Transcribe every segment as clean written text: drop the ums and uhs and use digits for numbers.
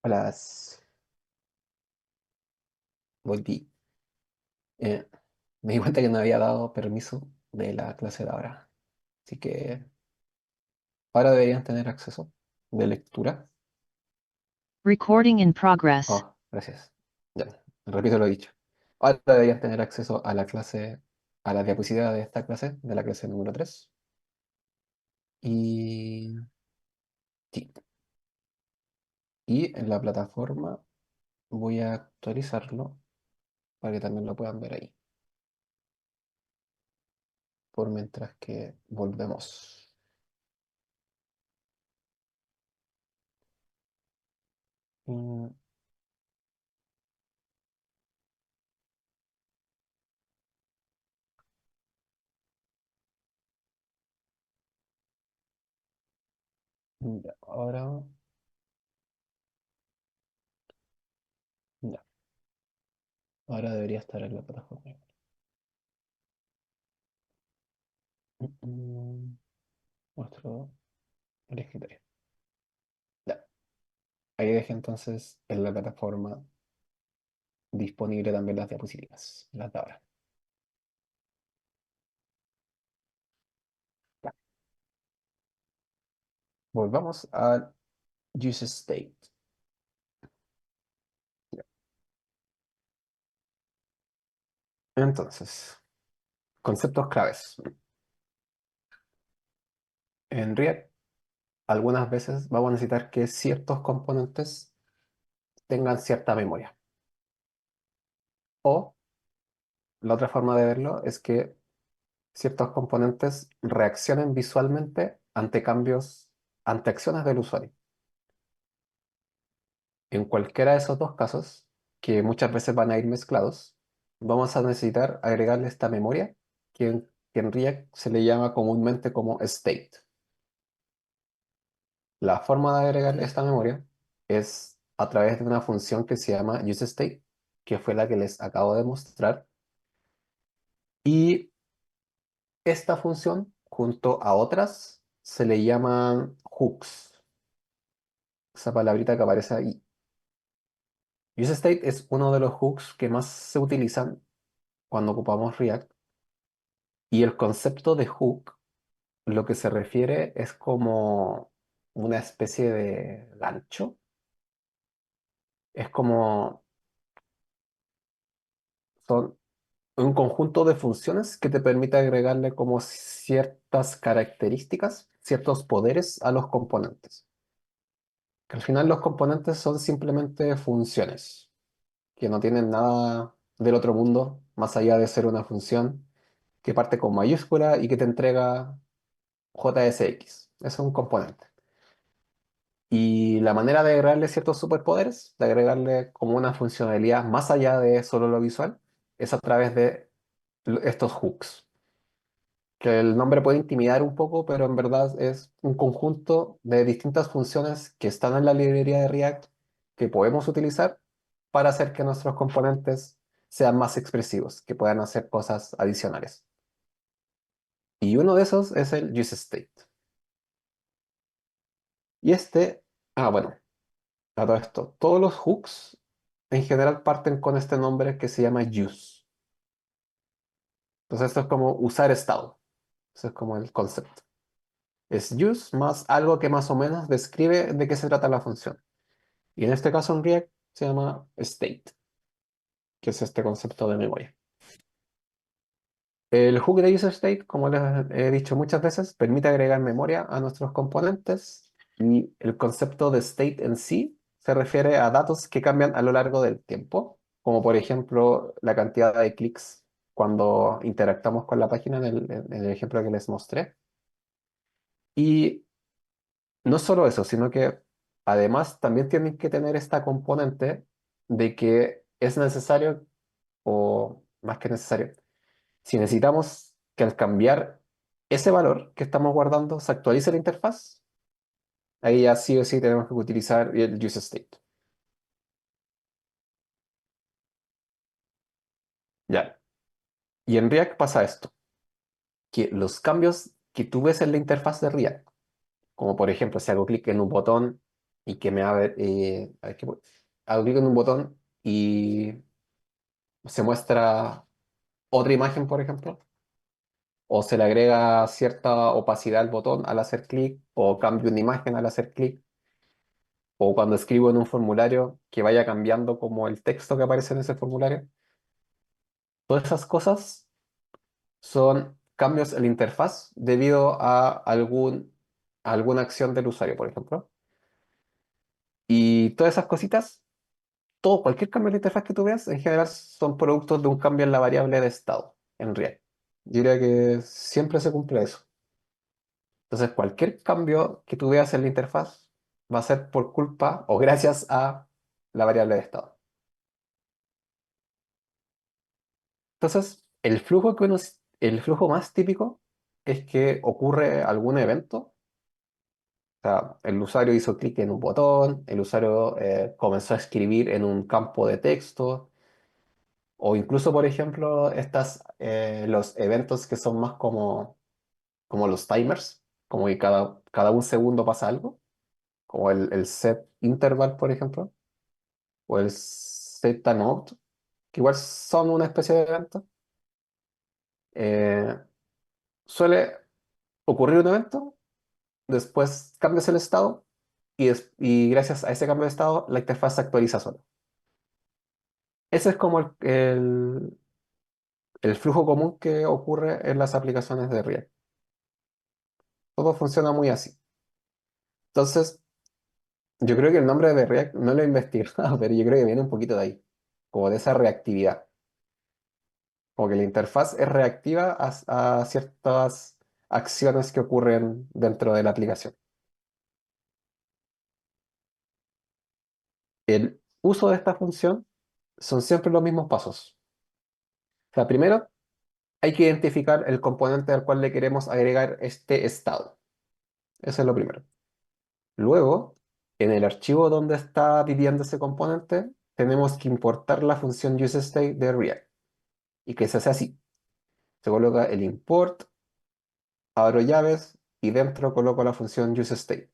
Hola, volví. Eh, Me di cuenta que no había dado permiso de la clase de ahora. Así que ahora deberían tener acceso de lectura. Recording in progress. Oh, gracias. Ya, repito lo dicho. Ahora deberían tener acceso a la clase, a la diapositiva de esta clase, de la clase número 3. Y, sí, y en la plataforma voy a actualizarlo para que también lo puedan ver ahí, por mientras que volvemos. Mm, ya, ya, ahora debería estar en la plataforma. Muestro el escritorio. Ya. Ahí dejé entonces en la plataforma disponible también las diapositivas, las de ahora. Ya. Volvamos al use state. Ya. Entonces, conceptos claves. En React, algunas veces vamos a necesitar que ciertos componentes tengan cierta memoria. O la otra forma de verlo es que ciertos componentes reaccionen visualmente ante cambios, ante acciones del usuario. En cualquiera de esos dos casos, que muchas veces van a ir mezclados, vamos a necesitar agregarle esta memoria que en React se le llama comúnmente como state. La forma de agregarle esta memoria es a través de una función que se llama useState, que fue la que les acabo de mostrar. Y esta función, junto a otras, se le llaman hooks. Esa palabrita que aparece ahí. UseState es uno de los hooks que más se utilizan cuando ocupamos React. Y el concepto de hook, lo que se refiere es como una especie de gancho. Es como son un conjunto de funciones que te permite agregarle como ciertas características, ciertos poderes a los componentes. Que al final los componentes son simplemente funciones, que no tienen nada del otro mundo, más allá de ser una función que parte con mayúscula y que te entrega JSX. Eso es un componente. Y la manera de agregarle ciertos superpoderes, de agregarle como una funcionalidad más allá de solo lo visual, es a través de estos hooks. Que el nombre puede intimidar un poco, pero en verdad es un conjunto de distintas funciones que están en la librería de React que podemos utilizar para hacer que nuestros componentes sean más expresivos, que puedan hacer cosas adicionales. Y uno de esos es el useState. Y bueno, a todo esto, todos los hooks en general parten con este nombre que se llama use. Entonces esto es como usar estado. Eso es como el concepto. Es use más algo que más o menos describe de qué se trata la función. Y en este caso en React se llama state, que es este concepto de memoria. El hook de useState, como les he dicho muchas veces, permite agregar memoria a nuestros componentes y el concepto de state en sí se refiere a datos que cambian a lo largo del tiempo, como por ejemplo la cantidad de clics cuando interactuamos con la página en el ejemplo que les mostré. Y no solo eso, sino que además también tienen que tener esta componente de que es necesario, o más que necesario, si necesitamos que al cambiar ese valor que estamos guardando se actualice la interfaz, ahí ya sí o sí tenemos que utilizar el useState. Ya. Y en React pasa esto, que los cambios que tú ves en la interfaz de React, como por ejemplo si hago clic en un botón y que me abre, a ver, hago clic en un botón y se muestra otra imagen, por ejemplo, o se le agrega cierta opacidad al botón al hacer clic, o cambio una imagen al hacer clic, o cuando escribo en un formulario que vaya cambiando como el texto que aparece en ese formulario. Todas esas cosas son cambios en la interfaz debido a alguna acción del usuario, por ejemplo. Y todas esas cositas, cualquier cambio en la interfaz que tú veas, en general son productos de un cambio en la variable de estado en React. Yo diría que siempre se cumple eso. Entonces, cualquier cambio que tú veas en la interfaz va a ser por culpa o gracias a la variable de estado. Entonces, el flujo más típico es que ocurre algún evento. O sea, el usuario hizo clic en un botón, el usuario comenzó a escribir en un campo de texto, o incluso, por ejemplo, los eventos que son más como los timers, como que cada un segundo pasa algo, como el set interval, por ejemplo, o el set timeout, que igual son una especie de evento. Eh, Suele ocurrir un evento, después cambias el estado y gracias a ese cambio de estado la interfaz se actualiza sola. Ese es como el flujo común que ocurre en las aplicaciones de React. Todo funciona muy así. Entonces, yo creo que el nombre de React no lo he investigado, pero yo creo que viene un poquito de ahí, como de esa reactividad. Como que la interfaz es reactiva a ciertas acciones que ocurren dentro de la aplicación. El uso de esta función son siempre los mismos pasos. O sea, primero hay que identificar el componente al cual le queremos agregar este estado. Eso es lo primero. Luego, en el archivo donde está viviendo ese componente, tenemos que importar la función useState de React. Y que se hace así. Se coloca el import, abro llaves y dentro coloco la función useState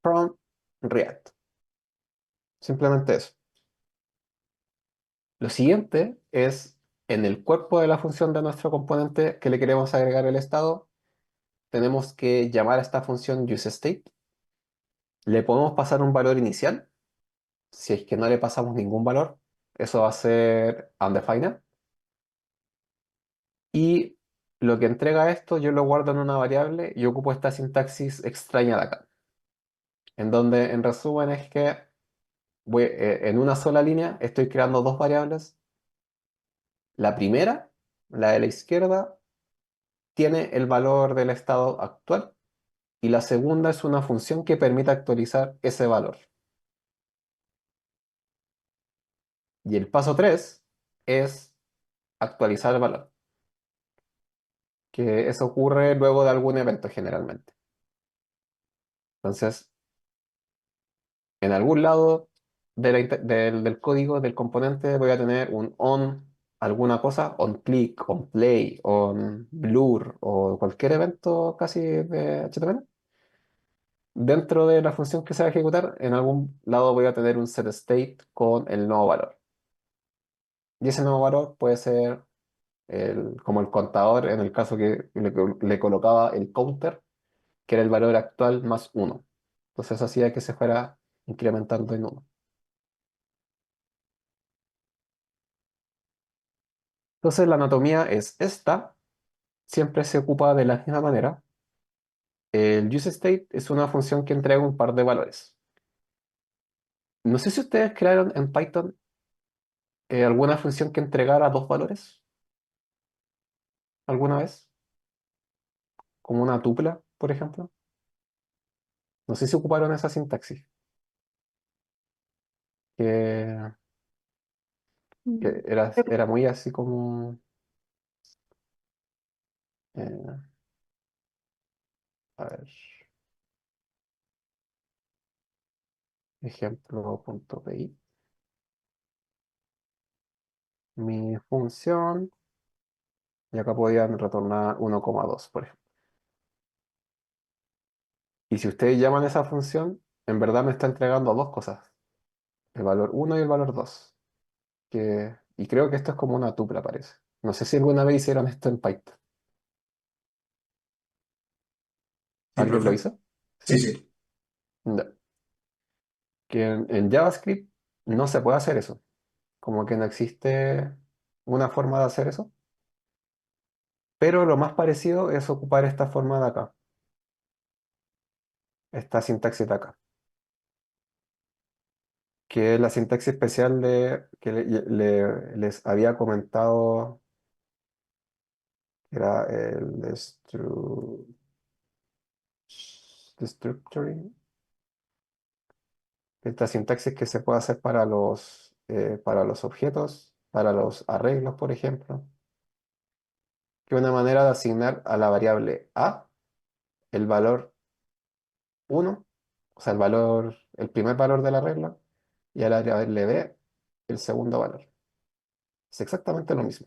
from React. Simplemente eso. Lo siguiente es, en el cuerpo de la función de nuestro componente que le queremos agregar el estado, tenemos que llamar a esta función useState. Le podemos pasar un valor inicial. Si es que no le pasamos ningún valor, eso va a ser undefined. Y lo que entrega esto, yo lo guardo en una variable y ocupo esta sintaxis extraña de acá. En donde, en resumen, es que en una sola línea estoy creando dos variables. La primera, la de la izquierda, tiene el valor del estado actual y la segunda es una función que permite actualizar ese valor. Y el paso 3 es actualizar el valor, que eso ocurre luego de algún evento generalmente. Entonces, en algún lado del código del componente voy a tener un on alguna cosa, on click, on play, on blur o cualquier evento casi de HTML. Dentro de la función que se va a ejecutar, en algún lado voy a tener un set state con el nuevo valor. Y ese nuevo valor puede ser como el contador en el caso que le colocaba el counter, que era el valor actual más uno. Entonces hacía que se fuera incrementando en uno. Entonces la anatomía es esta, siempre se ocupa de la misma manera. El useState es una función que entrega un par de valores. No sé si ustedes crearon en Python alguna función que entregara dos valores alguna vez, como una tupla, por ejemplo. No sé si ocuparon esa sintaxis, que, que era muy así como, eh, a ver, ejemplo.py. Mi función, y acá podían retornar 1,2, por ejemplo. Y si ustedes llaman esa función, en verdad me está entregando dos cosas, el valor uno y el valor 2. Y creo que esto es como una tupla, parece. No sé si alguna vez hicieron esto en Python. Sí, ¿Alguien lo profe. hizo? Sí, ¿Sí? sí. No. Que en JavaScript no se puede hacer eso. Como que no existe una forma de hacer eso. Pero lo más parecido es ocupar esta forma de acá, esta sintaxis de acá, que es la sintaxis especial que les había comentado, que era el destructuring. Esta sintaxis que se puede hacer para los objetos, para los arreglos, por ejemplo, que es una manera de asignar a la variable A el valor uno, o sea, el primer valor de la regla, y a la variable B el segundo valor. Es exactamente lo mismo.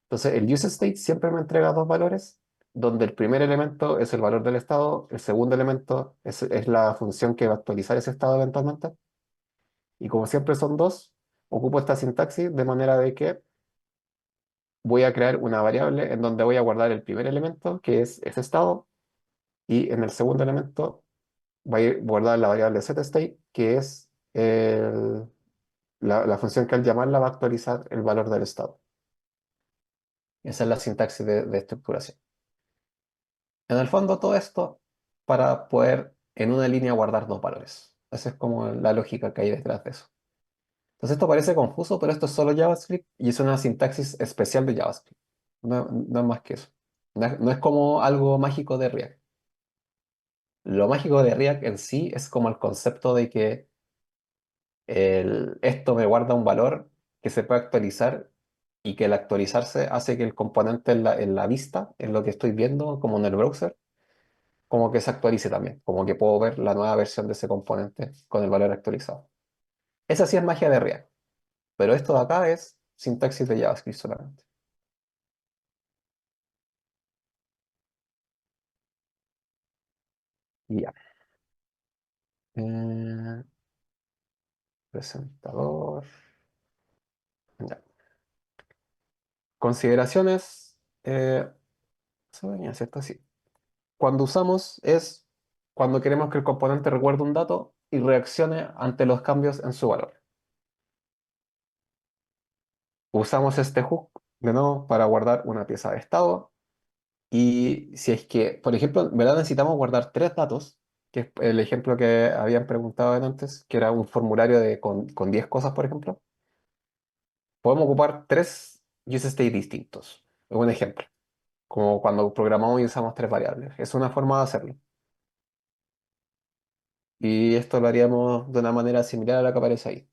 Entonces, el useState siempre me entrega dos valores, donde el primer elemento es el valor del estado, el segundo elemento es la función que va a actualizar ese estado eventualmente, y como siempre son dos, ocupo esta sintaxis de manera de que voy a crear una variable en donde voy a guardar el primer elemento, que es ese estado, y en el segundo elemento voy a guardar la variable setState, que es la función que al llamarla va a actualizar el valor del estado. Esa es la sintaxis de estructuración. En el fondo, todo esto para poder en una línea guardar dos valores. Esa es como la lógica que hay detrás de eso. Entonces, esto parece confuso, pero esto es solo JavaScript y es una sintaxis especial de JavaScript. No, no es más que eso. No es como algo mágico de React. Lo mágico de React en sí es como el concepto de que esto me guarda un valor que se puede actualizar y que al actualizarse hace que el componente en la vista, en lo que estoy viendo, como en el browser, como que se actualice también, como que puedo ver la nueva versión de ese componente con el valor actualizado. Esa sí es magia de React, pero esto de acá es sintaxis de JavaScript solamente. Y ya. Eh, presentador. Ya. Consideraciones. Eso venía, ¿cierto? Sí. Cuando usamos es cuando queremos que el componente recuerde un dato y reaccione ante los cambios en su valor. Usamos este hook de nuevo para guardar una pieza de estado. Y si es que, por ejemplo, en verdad necesitamos guardar tres datos, que es el ejemplo que habían preguntado antes, que era un formulario con 10 cosas, por ejemplo, podemos ocupar tres useState distintos. Es un ejemplo, como cuando programamos y usamos tres variables. Es una forma de hacerlo. Y esto lo haríamos de una manera similar a la que aparece ahí.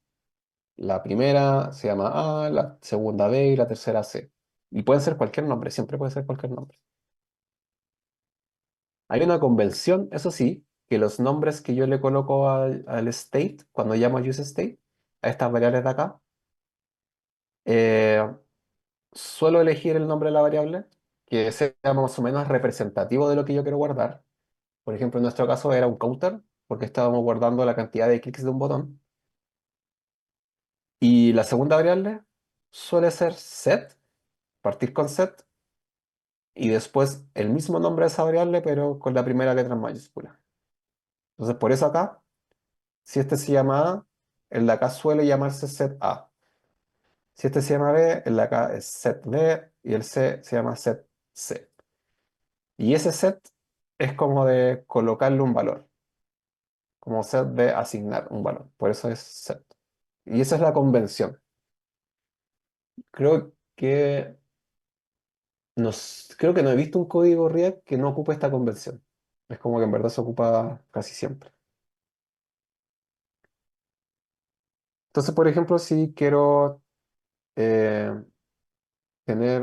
La primera se llama A, la segunda B y la tercera C. Y pueden ser cualquier nombre, siempre puede ser cualquier nombre. Hay una convención, eso sí, que los nombres que yo le coloco al state, cuando llamo a useState, a estas variables de acá, eh, suelo elegir el nombre de la variable que sea más o menos representativo de lo que yo quiero guardar. Por ejemplo, en nuestro caso era un counter, porque estábamos guardando la cantidad de clics de un botón. Y la segunda variable suele ser set, partir con set, y después el mismo nombre de esa variable, pero con la primera letra en mayúscula. Entonces, por eso acá, si este se llama A, el de acá suele llamarse set A. Si este se llama B, el de acá es set B y el C se llama set C. Y ese set es como de colocarle un valor, como set de asignar un valor. Por eso es set. Y esa es la convención. Creo que creo que no he visto un código React que no ocupe esta convención. Es como que en verdad se ocupa casi siempre. Entonces, por ejemplo, si quiero eh,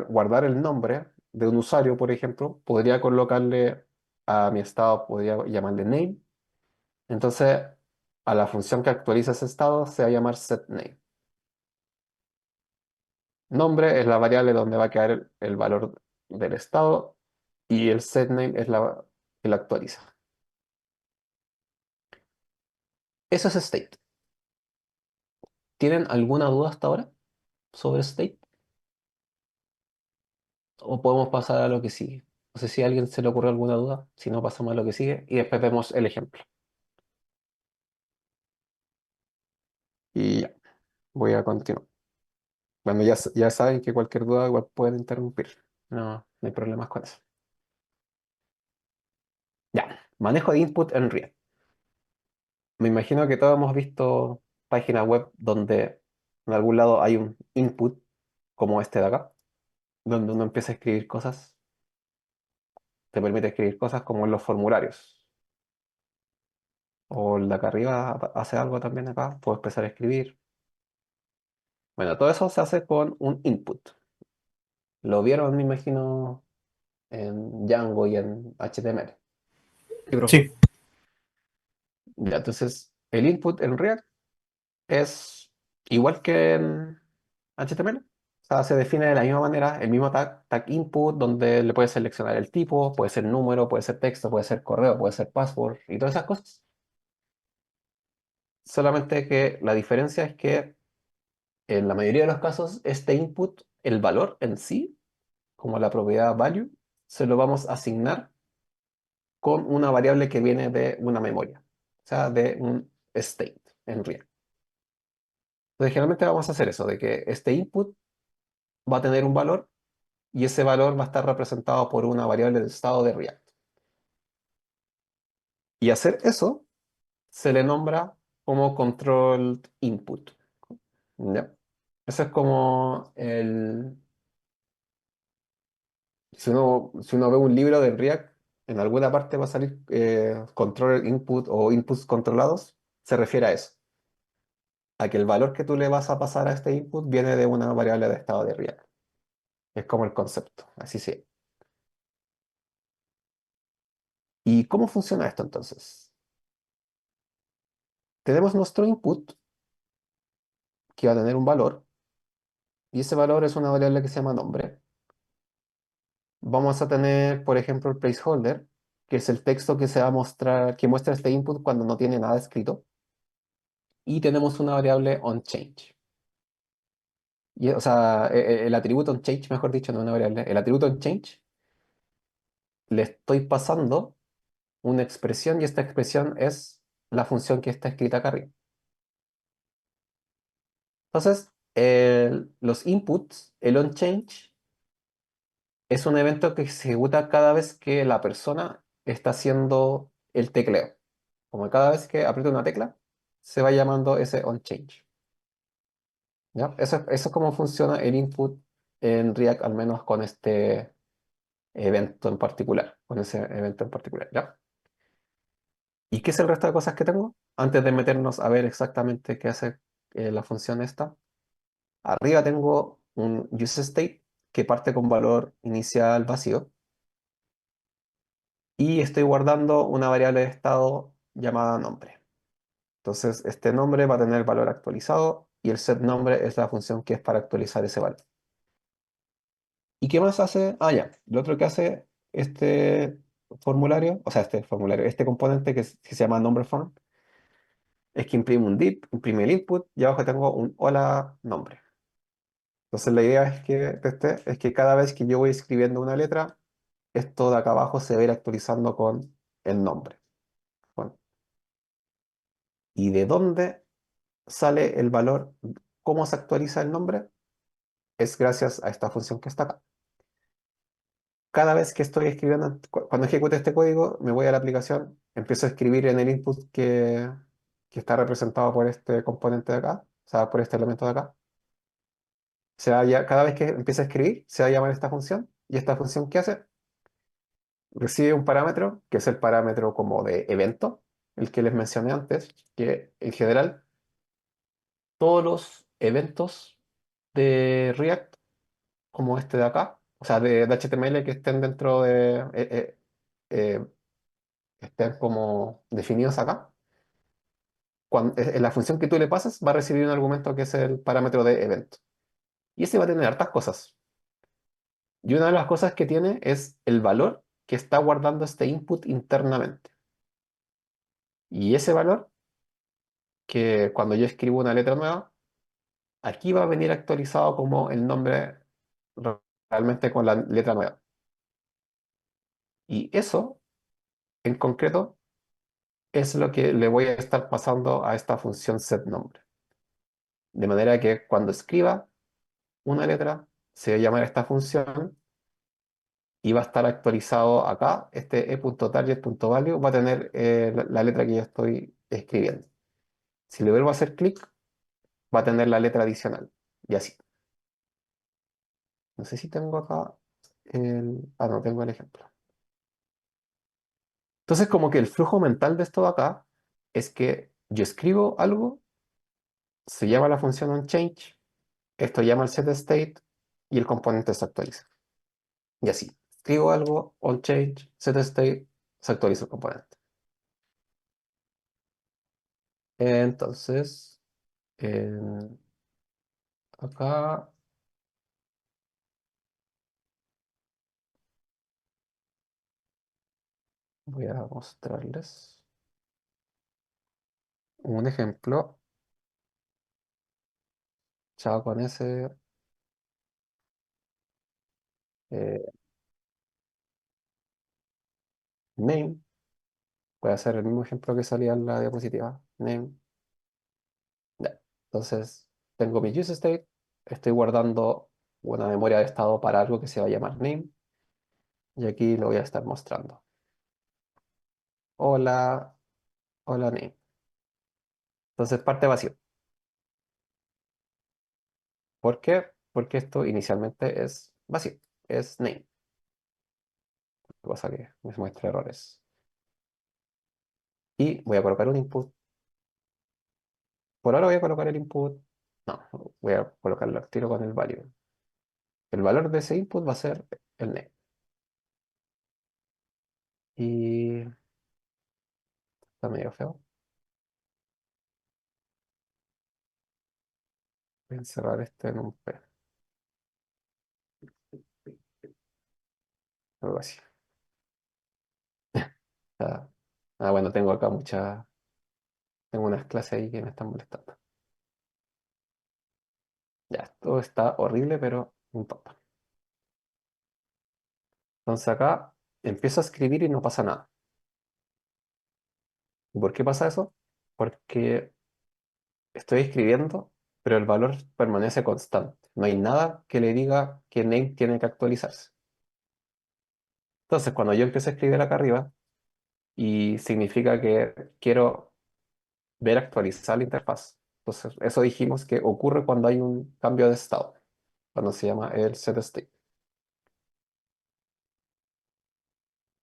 guardar el nombre de un usuario, por ejemplo, podría colocarle a mi estado, podría llamarle name. Entonces, a la función que actualiza ese estado se va a llamar setName. Nombre es la variable donde va a quedar el valor del estado y el setName es la que la actualiza. Eso es state. ¿Tienen alguna duda hasta ahora sobre state? ¿O podemos pasar a lo que sigue? No sé si a alguien se le ocurre alguna duda. Si no, pasamos a lo que sigue y después vemos el ejemplo. Y ya, voy a continuar. Bueno, ya saben que cualquier duda igual pueden interrumpir. No, no hay problemas con eso. Ya, manejo de input en React. Me imagino que todos hemos visto páginas web donde en algún lado hay un input, como este de acá, donde uno empieza a escribir cosas, te permite escribir cosas como en los formularios. O el de acá arriba hace algo también acá, puedo empezar a escribir. Bueno, todo eso se hace con un input. Lo vieron, me imagino, en Django y en HTML. Sí, profe. Sí, Ya, entonces, el input en React es igual que en HTML. O sea, se define de la misma manera, el mismo tag input, donde le puedes seleccionar el tipo, puede ser número, puede ser texto, puede ser correo, puede ser password y todas esas cosas. Solamente que la diferencia es que en la mayoría de los casos, este input, el valor en sí, como la propiedad value, se lo vamos a asignar con una variable que viene de una memoria, o sea, de un state en React. Entonces, generalmente vamos a hacer eso, de que este input va a tener un valor y ese valor va a estar representado por una variable de estado de React. Y hacer eso se le nombra como controlled input. ¿Ya? Eso es como el... Si uno ve un libro de React, en alguna parte va a salir controller input o inputs controlados, se refiere a eso, a que el valor que tú le vas a pasar a este input viene de una variable de estado de React. Es como el concepto, así sí. ¿Y cómo funciona esto entonces? Tenemos nuestro input que va a tener un valor y ese valor es una variable que se llama nombre. Vamos a tener, por ejemplo, el placeholder, que es el texto que se va a mostrar, que muestra este input cuando no tiene nada escrito. Y tenemos una variable onChange. O sea, el atributo onChange, mejor dicho, no una variable. El atributo onChange le estoy pasando una expresión y esta expresión es la función que está escrita acá arriba. Entonces, los inputs, el onChange, es un evento que se ejecuta cada vez que la persona está haciendo el tecleo. Como cada vez que aprieta una tecla, se va llamando ese onChange. ¿Ya? Eso es cómo funciona el input en React, al menos con este evento en particular, con ese evento en particular, ¿ya? ¿Y qué es el resto de cosas que tengo? Antes de meternos a ver exactamente qué hace la función esta, arriba tengo un useState que parte con valor inicial vacío y estoy guardando una variable de estado llamada nombre. Entonces, este nombre va a tener valor actualizado y el setNombre es la función que es para actualizar ese valor. ¿Y qué más hace? Ah, ya. Lo otro que hace este formulario, o sea, este componente que se llama numberForm, es que imprime un div, imprime el input y abajo tengo un hola nombre. Entonces la idea es que cada vez que yo voy escribiendo una letra, esto de acá abajo se va a ir actualizando con el nombre. Bueno, ¿y de dónde sale el valor? ¿Cómo se actualiza el nombre? Es gracias a esta función que está acá. Cada vez que estoy escribiendo, cuando ejecute este código, me voy a la aplicación, empiezo a escribir en el input que está representado por este componente de acá, o sea, por este elemento de acá. Cada vez que empiece a escribir, se va a llamar esta función, y esta función, ¿qué hace? Recibe un parámetro, que es el parámetro como de evento, el que les mencioné antes, que en general todos los eventos de React, como este de acá, o sea, de HTML que estén dentro de... eh, estén como definidos acá, en la función que tú le pasas va a recibir un argumento que es el parámetro de evento. Y ese va a tener hartas cosas. Y una de las cosas que tiene es el valor que está guardando este input internamente. Y ese valor que cuando yo escribo una letra nueva, aquí va a venir actualizado como el nombre realmente con la letra nueva. Y eso, en concreto, es lo que le voy a estar pasando a esta función setNombre. De manera que cuando escriba una letra, se va a llamar esta función y va a estar actualizado acá. Este e.target.value va a tener la letra que yo estoy escribiendo. Si le vuelvo a hacer clic, va a tener la letra adicional. Y así. No sé si tengo acá el... Ah, no, tengo el ejemplo. Entonces, como que el flujo mental de esto de acá es que yo escribo algo, se llama la función onChange, esto llama el setState y el componente se actualiza. Y así. Escribo algo, onChange, setState, se actualiza el componente. Entonces, acá voy a mostrarles un ejemplo. Chao con ese name. Voy a hacer el mismo ejemplo que salía en la diapositiva. Name. Ya. Entonces, tengo mi useState. Estoy guardando una memoria de estado para algo que se va a llamar name. Y aquí lo voy a estar mostrando. Hola, hola name. Entonces, parte vacío. ¿Por qué? Porque esto inicialmente es vacío. Es name. Cosa que me muestra errores. Y voy a colocar un input. Por ahora voy a colocar el input. No, voy a colocarlo al tiro con el value. El valor de ese input va a ser el name. Y está medio feo. Voy a encerrar este en un P. Algo así. Ah, bueno, tengo acá muchas. Tengo unas clases ahí que me están molestando. Ya, esto está horrible, pero no importa. Entonces acá empiezo a escribir y no pasa nada. ¿Y por qué pasa eso? Porque estoy escribiendo, pero el valor permanece constante. No hay nada que le diga que name tiene que actualizarse. Entonces, cuando yo empiezo a escribir acá arriba, y significa que quiero ver actualizar la interfaz. Entonces, eso dijimos que ocurre cuando hay un cambio de estado, cuando se llama el setState.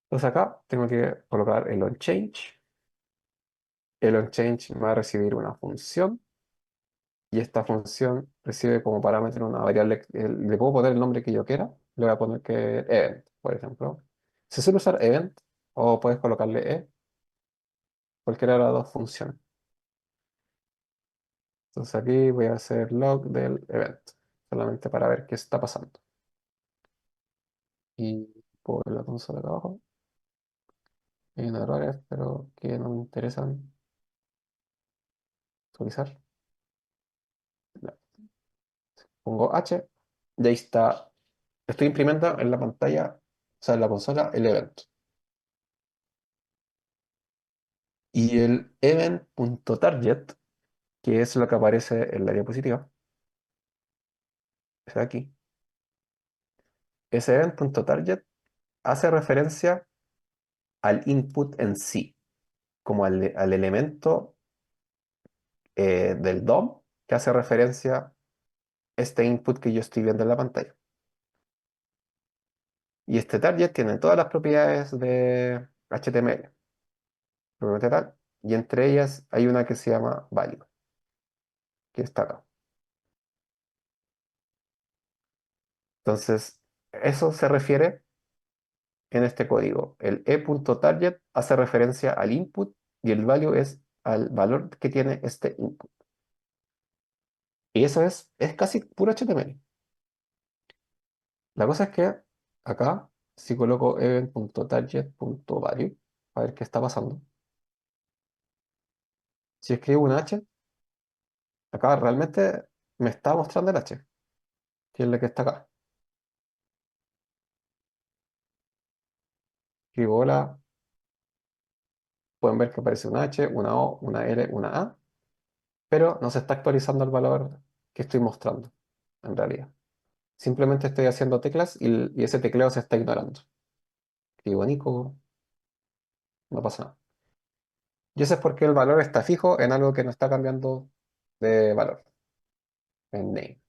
Entonces acá tengo que colocar el onChange. El onChange me va a recibir una función y esta función recibe como parámetro una variable. Le puedo poner el nombre que yo quiera. Le voy a poner que event, por ejemplo. Se suele usar event o puedes colocarle cualquiera de las dos funciones. Entonces aquí voy a hacer log del event, solamente para ver qué está pasando. Y por la consola de abajo hay unos errores, pero que no me interesan actualizar. Ya. Pongo H y ahí está. Estoy imprimiendo en la pantalla, o sea, en la consola, el event. Y el event.target, que es lo que aparece en la diapositiva, es aquí. Ese event.target hace referencia al input en sí, como al elemento del DOM que hace referencia a este input que yo estoy viendo en la pantalla. Y este target tiene todas las propiedades de HTML, propiamente tal, y entre ellas hay una que se llama value, que está acá. Entonces, eso se refiere en este código. El e.target hace referencia al input y el value es al valor que tiene este input. Y eso es casi puro HTML. La cosa es que acá, si coloco event.target.value, a ver qué está pasando. Si escribo un H, Acá realmente me está mostrando el H, que es la que está acá. Escribo hola, pueden ver que aparece una H, una O, una L, una A, pero no se está actualizando el valor que estoy mostrando, en realidad. Simplemente estoy haciendo teclas y ese tecleo se está ignorando. Escribo Nico, no pasa nada. Y eso es porque el valor está fijo en algo que no está cambiando de valor, en name.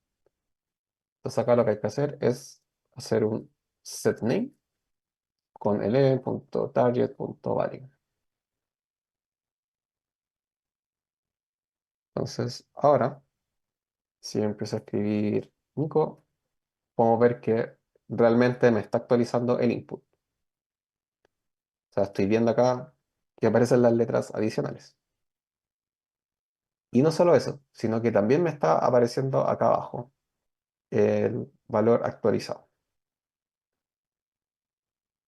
Entonces acá lo que hay que hacer es hacer un setName con ele.target.value. Entonces ahora, si empiezo a escribir Nico, podemos ver que realmente me está actualizando el input. O sea, estoy viendo acá que aparecen las letras adicionales. Y no solo eso, sino que también me está apareciendo acá abajo el valor actualizado.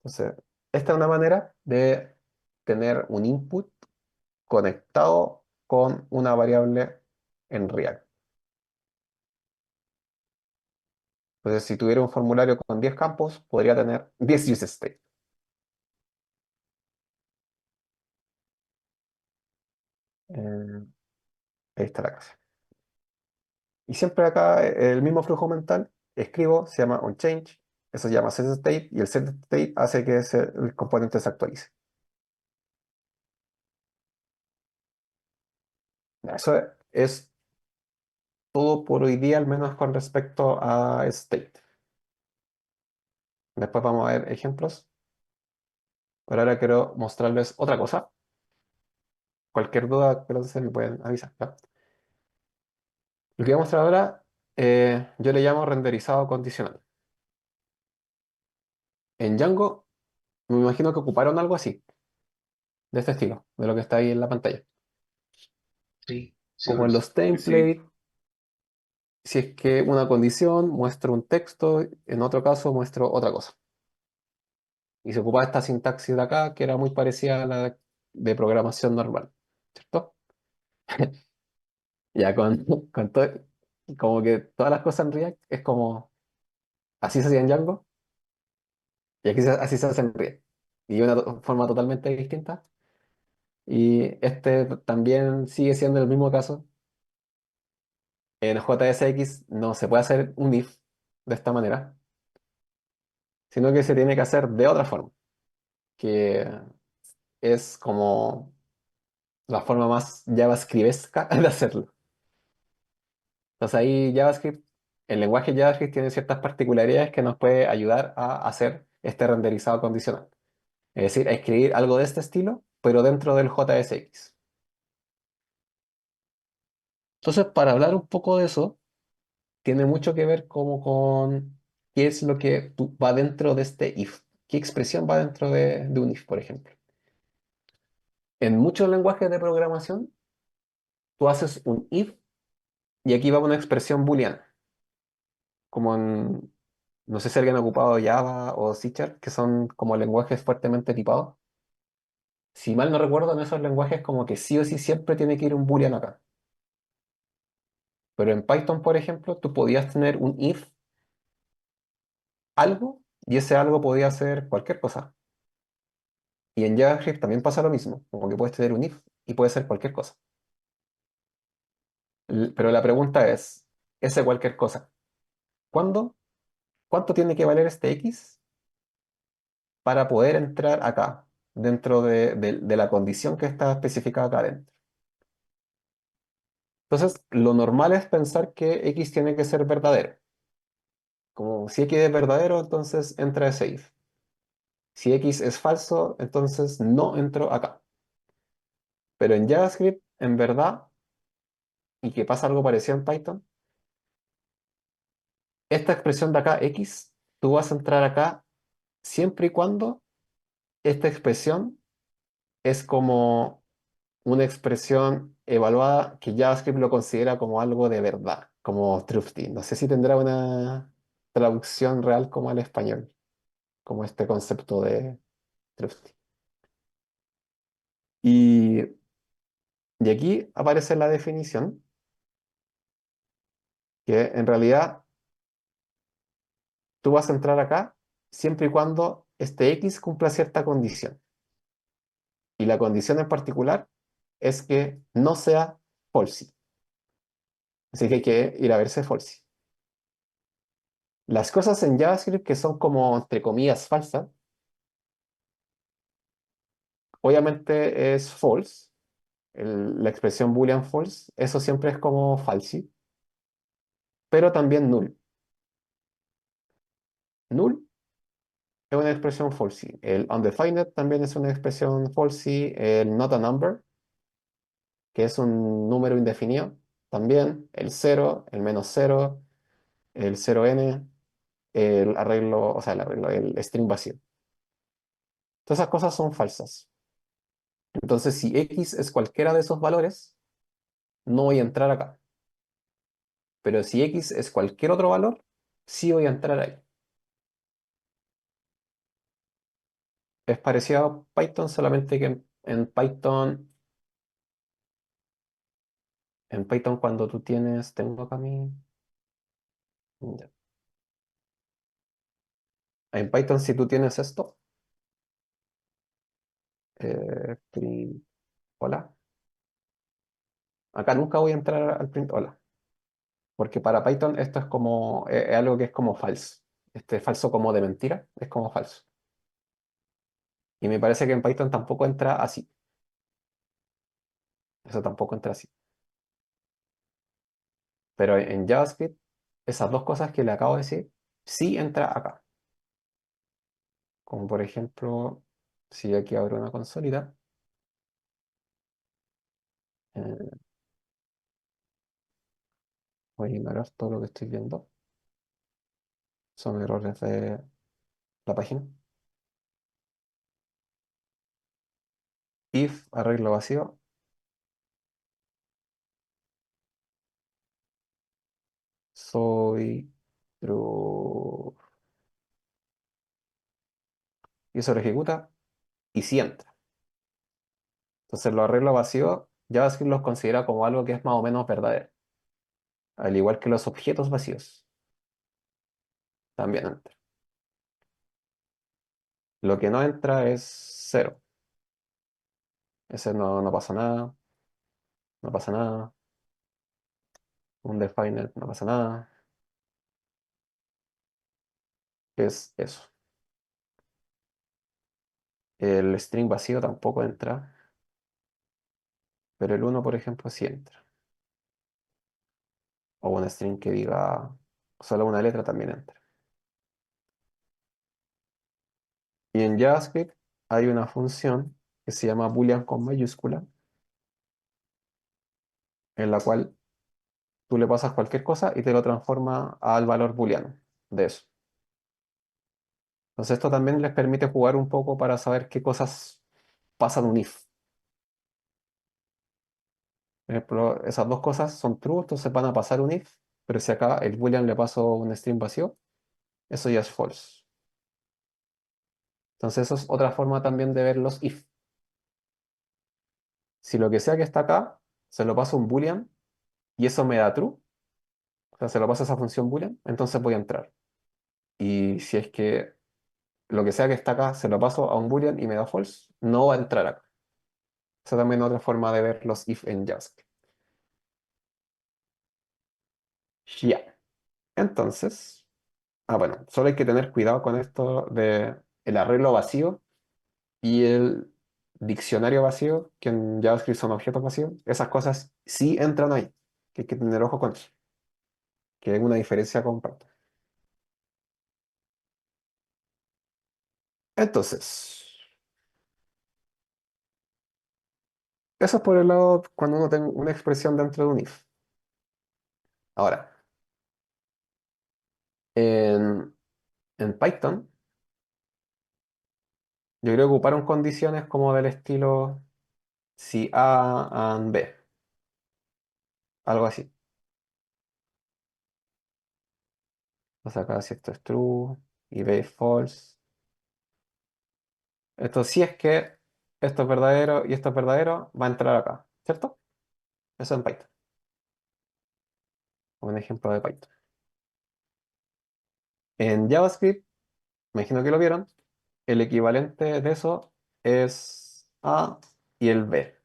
Entonces, esta es una manera de tener un input conectado con una variable en React. Entonces, si tuviera un formulario con 10 campos, podría tener 10 use state. Eh, Ahí está la clase. Y siempre acá el mismo flujo mental, escribo, se llama onChange, eso se llama setState, y el setState hace que el componente se actualice. Eso es todo por hoy día, al menos con respecto a state. Después vamos a ver ejemplos. Pero ahora quiero mostrarles otra cosa. Cualquier duda que se me pueden avisar, ¿ya? Lo que voy a mostrar ahora, yo le llamo renderizado condicional. En Django, me imagino que ocuparon algo así, de este estilo, de lo que está ahí en la pantalla. Sí, sí, Como en los sí. templates, si es que una condición muestra un texto, en otro caso muestro otra cosa. Y se ocupaba esta sintaxis de acá, que era muy parecida a la de programación normal, ¿cierto? Ya con todo, como que todas las cosas en React es como, así se hacía en Django, y aquí así se hace en React. Y de una forma totalmente distinta. Y este también sigue siendo el mismo caso. En JSX no se puede hacer un if de esta manera, sino que se tiene que hacer de otra forma, que es como la forma más JavaScriptesca de hacerlo. Entonces ahí JavaScript, el lenguaje JavaScript tiene ciertas particularidades que nos puede ayudar a hacer este renderizado condicional. Es decir, a escribir algo de este estilo, pero dentro del JSX. Entonces, para hablar un poco de eso, tiene mucho que ver como con qué es lo que va dentro de este if. ¿Qué expresión va dentro de un if, por ejemplo? En muchos lenguajes de programación, tú haces un if y aquí va una expresión booleana, como en, no sé si alguien ha ocupado Java o C Sharp, que son como lenguajes fuertemente tipados. Si mal no recuerdo, en esos lenguajes como que sí o sí siempre tiene que ir un booleano acá. Pero en Python, por ejemplo, tú podías tener un if algo y ese algo podía ser cualquier cosa. Y en JavaScript también pasa lo mismo, como que puedes tener un if y puede ser cualquier cosa. Pero la pregunta es, ese cualquier cosa, ¿cuándo? ¿Cuánto tiene que valer este X para poder entrar acá, dentro de la condición que está especificada acá adentro? Entonces, lo normal es pensar que X tiene que ser verdadero. Como si X es verdadero, entonces entra ese if. Si X es falso, entonces no entro acá. Pero en JavaScript, en verdad, y que pasa algo parecido en Python, esta expresión de acá, X, tú vas a entrar acá siempre y cuando esta expresión es como una expresión evaluada que JavaScript lo considera como algo de verdad, como truthy. No sé si tendrá una traducción real como al español, como este concepto de truthy. Y, y aquí aparece la definición que en realidad tú vas a entrar acá siempre y cuando este X cumpla cierta condición. Y la condición en particular es que no sea false. Así que hay que ir a verse false. Las cosas en JavaScript que son como, entre comillas, falsas, obviamente es false. La expresión boolean false, eso siempre es como false, pero también null. Null es una expresión false. El undefined también es una expresión false. El not a number, que es un número indefinido, también. El cero, el menos cero, el 0n, el arreglo, o sea, el arreglo, el string vacío. Todas esas cosas son falsas. Entonces, si x es cualquiera de esos valores, no voy a entrar acá. Pero si x es cualquier otro valor, sí voy a entrar ahí. Es parecido a Python, solamente que en Python cuando tú tienes, tengo acá mi... ya. En Python si tú tienes esto, print, hola, acá nunca voy a entrar al print hola, porque para Python esto es como, es algo que es como falso. Este falso como de mentira, es como falso. Y me parece que en Python tampoco entra así. Eso tampoco entra así. Pero en JavaScript, esas dos cosas que le acabo de decir, sí entra acá. Como por ejemplo, si aquí abro una consolita, eh, voy a ignorar todo lo que estoy viendo. Son errores de la página. If arreglo vacío, soy true. Y eso lo ejecuta y sí entra. Entonces los arreglos vacíos, JavaScript los considera como algo que es más o menos verdadero. Al igual que los objetos vacíos, también entra. Lo que no entra es cero. Ese no pasa nada, no pasa nada. Un defined no pasa nada. Es eso. El string vacío tampoco entra, pero el uno por ejemplo, sí entra. O un string que diga solo una letra también entra. Y en JavaScript hay una función que se llama boolean con mayúscula, en la cual tú le pasas cualquier cosa y te lo transforma al valor booleano de eso. Entonces esto también les permite jugar un poco para saber qué cosas pasan un if. Por ejemplo, esas dos cosas son true, entonces van a pasar un if, pero si acá el boolean le paso un string vacío, eso ya es false. Entonces eso es otra forma también de ver los if. Si lo que sea que está acá, se lo paso a un boolean y eso me da true, o sea, se lo paso a esa función boolean, entonces voy a entrar. Y si es que lo que sea que está acá se lo paso a un boolean y me da false, no va a entrar acá. Esa también es otra forma de ver los if en JavaScript. Ya. Entonces, bueno, solo hay que tener cuidado con esto de el arreglo vacío y el diccionario vacío, que en JavaScript son objetos vacíos. Esas cosas sí entran ahí, que hay que tener ojo con eso, que hay una diferencia con Python. Entonces, eso es por el lado cuando uno tiene una expresión dentro de un if. Ahora, en, en Python, yo creo que ocuparon condiciones como del estilo si A and B, algo así. O sea, acá si esto es true y B es false. Esto si es que esto es verdadero y esto es verdadero, va a entrar acá, ¿cierto? Eso en Python. como un ejemplo de Python. En JavaScript, me imagino que lo vieron, el equivalente de eso es A y el B.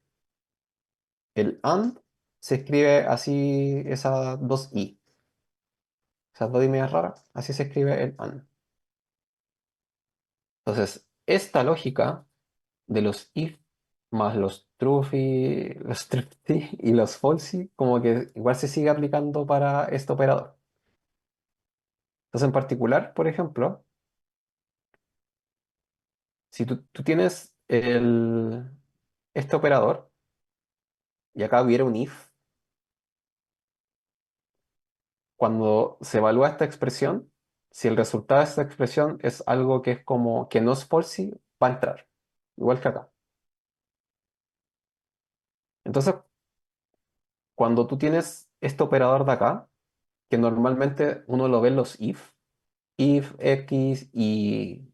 El AND se escribe así, esas dos I, esas dos I medias raras, así se escribe el AND. Entonces, esta lógica de los if más los true los true y los falsy, como que igual se sigue aplicando para este operador. Entonces, en particular, por ejemplo, si tú tienes este operador y acá hubiera un if, cuando se evalúa esta expresión, si el resultado de esta expresión es algo que es como que no es falsy, va a entrar, igual que acá. Entonces, cuando tú tienes este operador de acá, que normalmente uno lo ve en los if X e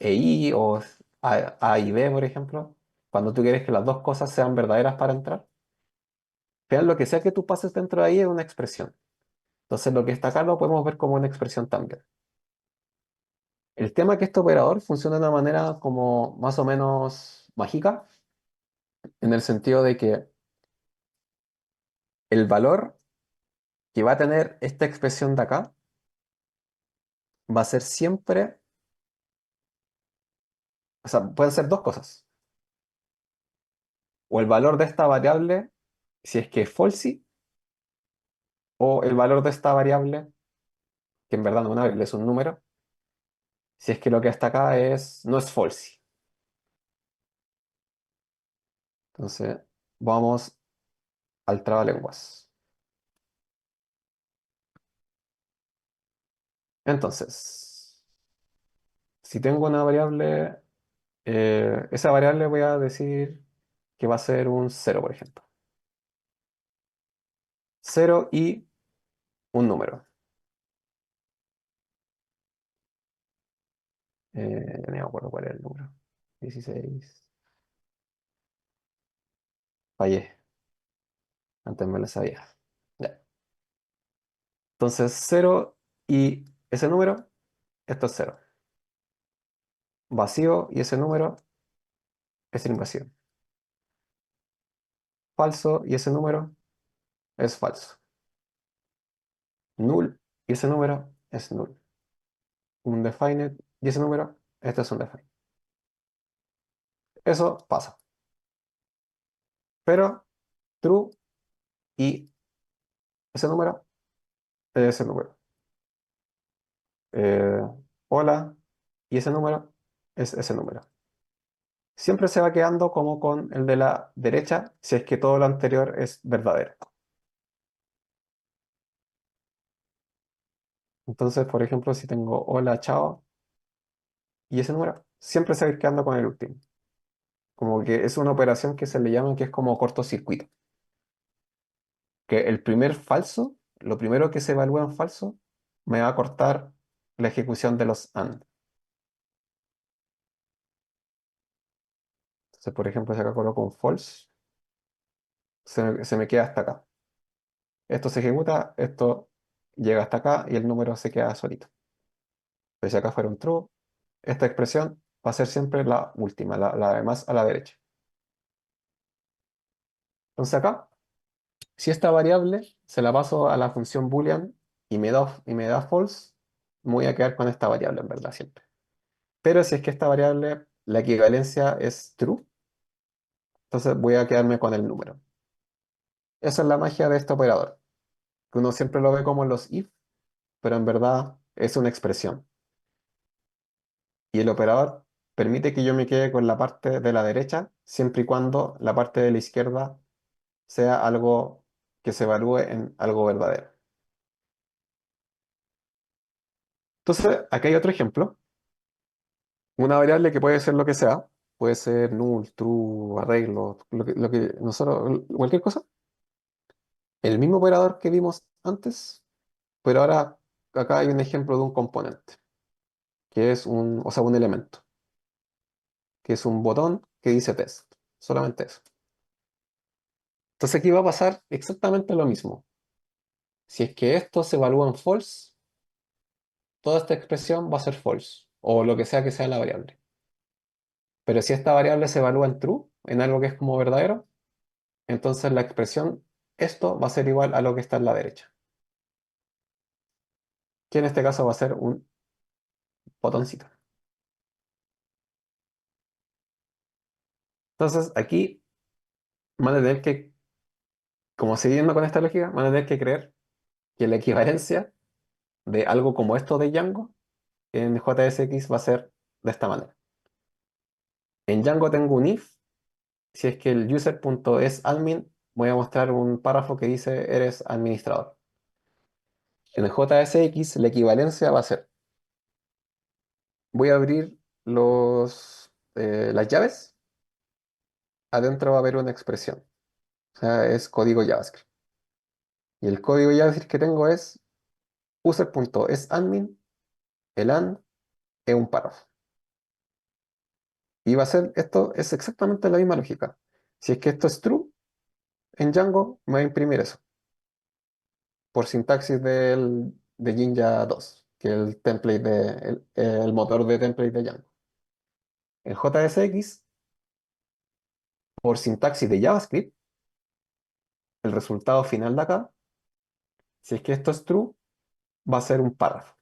Y o A y B, por ejemplo, cuando tú quieres que las dos cosas sean verdaderas para entrar, vean lo que sea que tú pases dentro de ahí es una expresión. Entonces lo que está acá lo podemos ver como una expresión también. El tema es que este operador funciona de una manera como más o menos mágica, en el sentido de que el valor que va a tener esta expresión de acá va a ser siempre, o sea, pueden ser dos cosas. O el valor de esta variable, si es que es falsy, o el valor de esta variable, que en verdad no es una variable, es un número, si es que lo que está acá no es falsy. Entonces, vamos al trabalenguas. Entonces, si tengo una variable, esa variable voy a decir que va a ser un cero, por ejemplo. Cero y un número. Ya no me acuerdo cuál es el número. 16. Fallé. Antes me lo sabía. Ya. Entonces, cero y ese número, esto es cero. Vacío y ese número es sin vacío. Falso y ese número es falso. Null y ese número es null. Undefined y ese número, este es undefined. Eso pasa. Pero true y ese número es ese número. Eh, hola y ese número es ese número. Siempre se va quedando como con el de la derecha si es que todo lo anterior es verdadero. Entonces, por ejemplo, si tengo hola, chao y ese número, siempre se va a ir quedando con el último. Como que es una operación que se le llama que es como cortocircuito. Que el primer falso, lo primero que se evalúa en falso, me va a cortar la ejecución de los AND. Entonces, por ejemplo, si acá coloco un false, se me queda hasta acá. Esto se ejecuta, esto llega hasta acá y el número se queda solito. Pero si acá fuera un true, esta expresión va a ser siempre la última, la de más a la derecha. Entonces acá, si esta variable se la paso a la función boolean y me da false, me voy a quedar con esta variable en verdad siempre. Pero si es que esta variable, la equivalencia es true, entonces voy a quedarme con el número. Esa es la magia de este operador, que uno siempre lo ve como los if, pero en verdad es una expresión. Y el operador permite que yo me quede con la parte de la derecha, siempre y cuando la parte de la izquierda sea algo que se evalúe en algo verdadero. Entonces, aquí hay otro ejemplo. Una variable que puede ser lo que sea, puede ser null, true, arreglo, lo que nosotros, cualquier cosa. El mismo operador que vimos antes, pero ahora acá hay un ejemplo de un componente, que es o sea, un elemento, que es un botón que dice test. Solamente eso. Entonces aquí va a pasar exactamente lo mismo. Si es que esto se evalúa en false, toda esta expresión va a ser false, o lo que sea la variable. Pero si esta variable se evalúa en true, en algo que es como verdadero, entonces la expresión, esto va a ser igual a lo que está en la derecha, que en este caso va a ser un botoncito. Entonces aquí van a tener que, como siguiendo con esta lógica, van a tener que creer que la equivalencia de algo como esto de Django en JSX va a ser de esta manera. En Django tengo un if, si es que el user.esAdmin, voy a mostrar un párrafo que dice eres administrador. En el JSX la equivalencia va a ser, voy a abrir las llaves, adentro va a haber una expresión, o sea, es código JavaScript. Y el código JavaScript que tengo es user.esAdmin, el and es un párrafo. Y va a ser, esto es exactamente la misma lógica. Si es que esto es true, en Django me va a imprimir eso, por sintaxis de Jinja 2, que es el template el motor de template de Django. En JSX, por sintaxis de JavaScript, el resultado final de acá, si es que esto es true, va a ser un párrafo.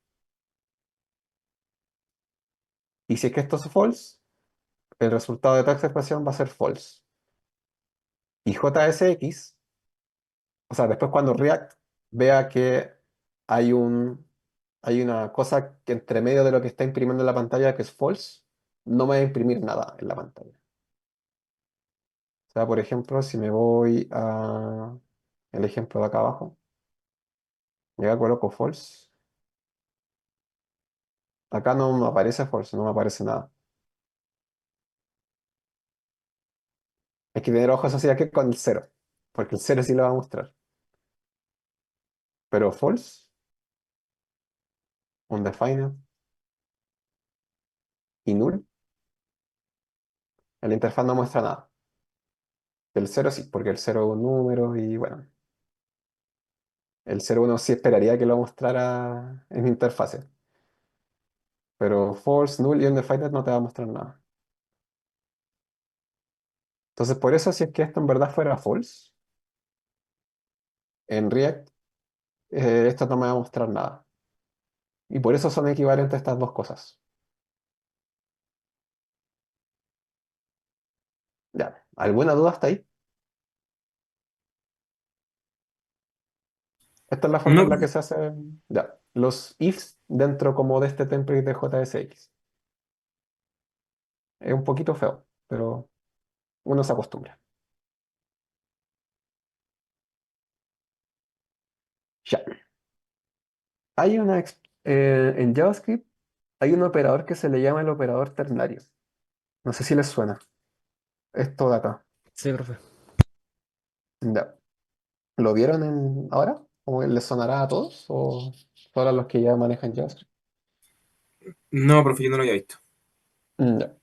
Y si es que esto es false, el resultado de toda esta expresión va a ser false. Y JSX, o sea, después cuando React vea que hay hay una cosa que entre medio de lo que está imprimiendo en la pantalla que es false, no me va a imprimir nada en la pantalla. O sea, por ejemplo, si me voy a el ejemplo de acá abajo, ya coloco false, acá no me aparece false, no me aparece nada. Hay que tener ojos así aquí con el cero, porque el cero sí lo va a mostrar. Pero false, undefined y null, en la interfaz no muestra nada. El cero sí, porque el cero es un número y bueno, el cero uno sí esperaría que lo mostrara en interfase. Pero false, null y undefined no te va a mostrar nada. Entonces, por eso, si es que esto en verdad fuera false, en React, esto no me va a mostrar nada. Y por eso son equivalentes estas dos cosas. Ya, ¿alguna duda hasta ahí? Esta es la forma No, en la que se hacen ya, los ifs dentro como de este template de JSX. Es un poquito feo, pero uno se acostumbra. Ya. En JavaScript hay un operador que se le llama el operador ternario. No sé si les suena. Esto de acá. sí, profe. Ya. ¿Lo vieron ahora? ¿O les sonará a todos? ¿O solo a los que ya manejan JavaScript? No, profe, yo no lo había visto. Ya.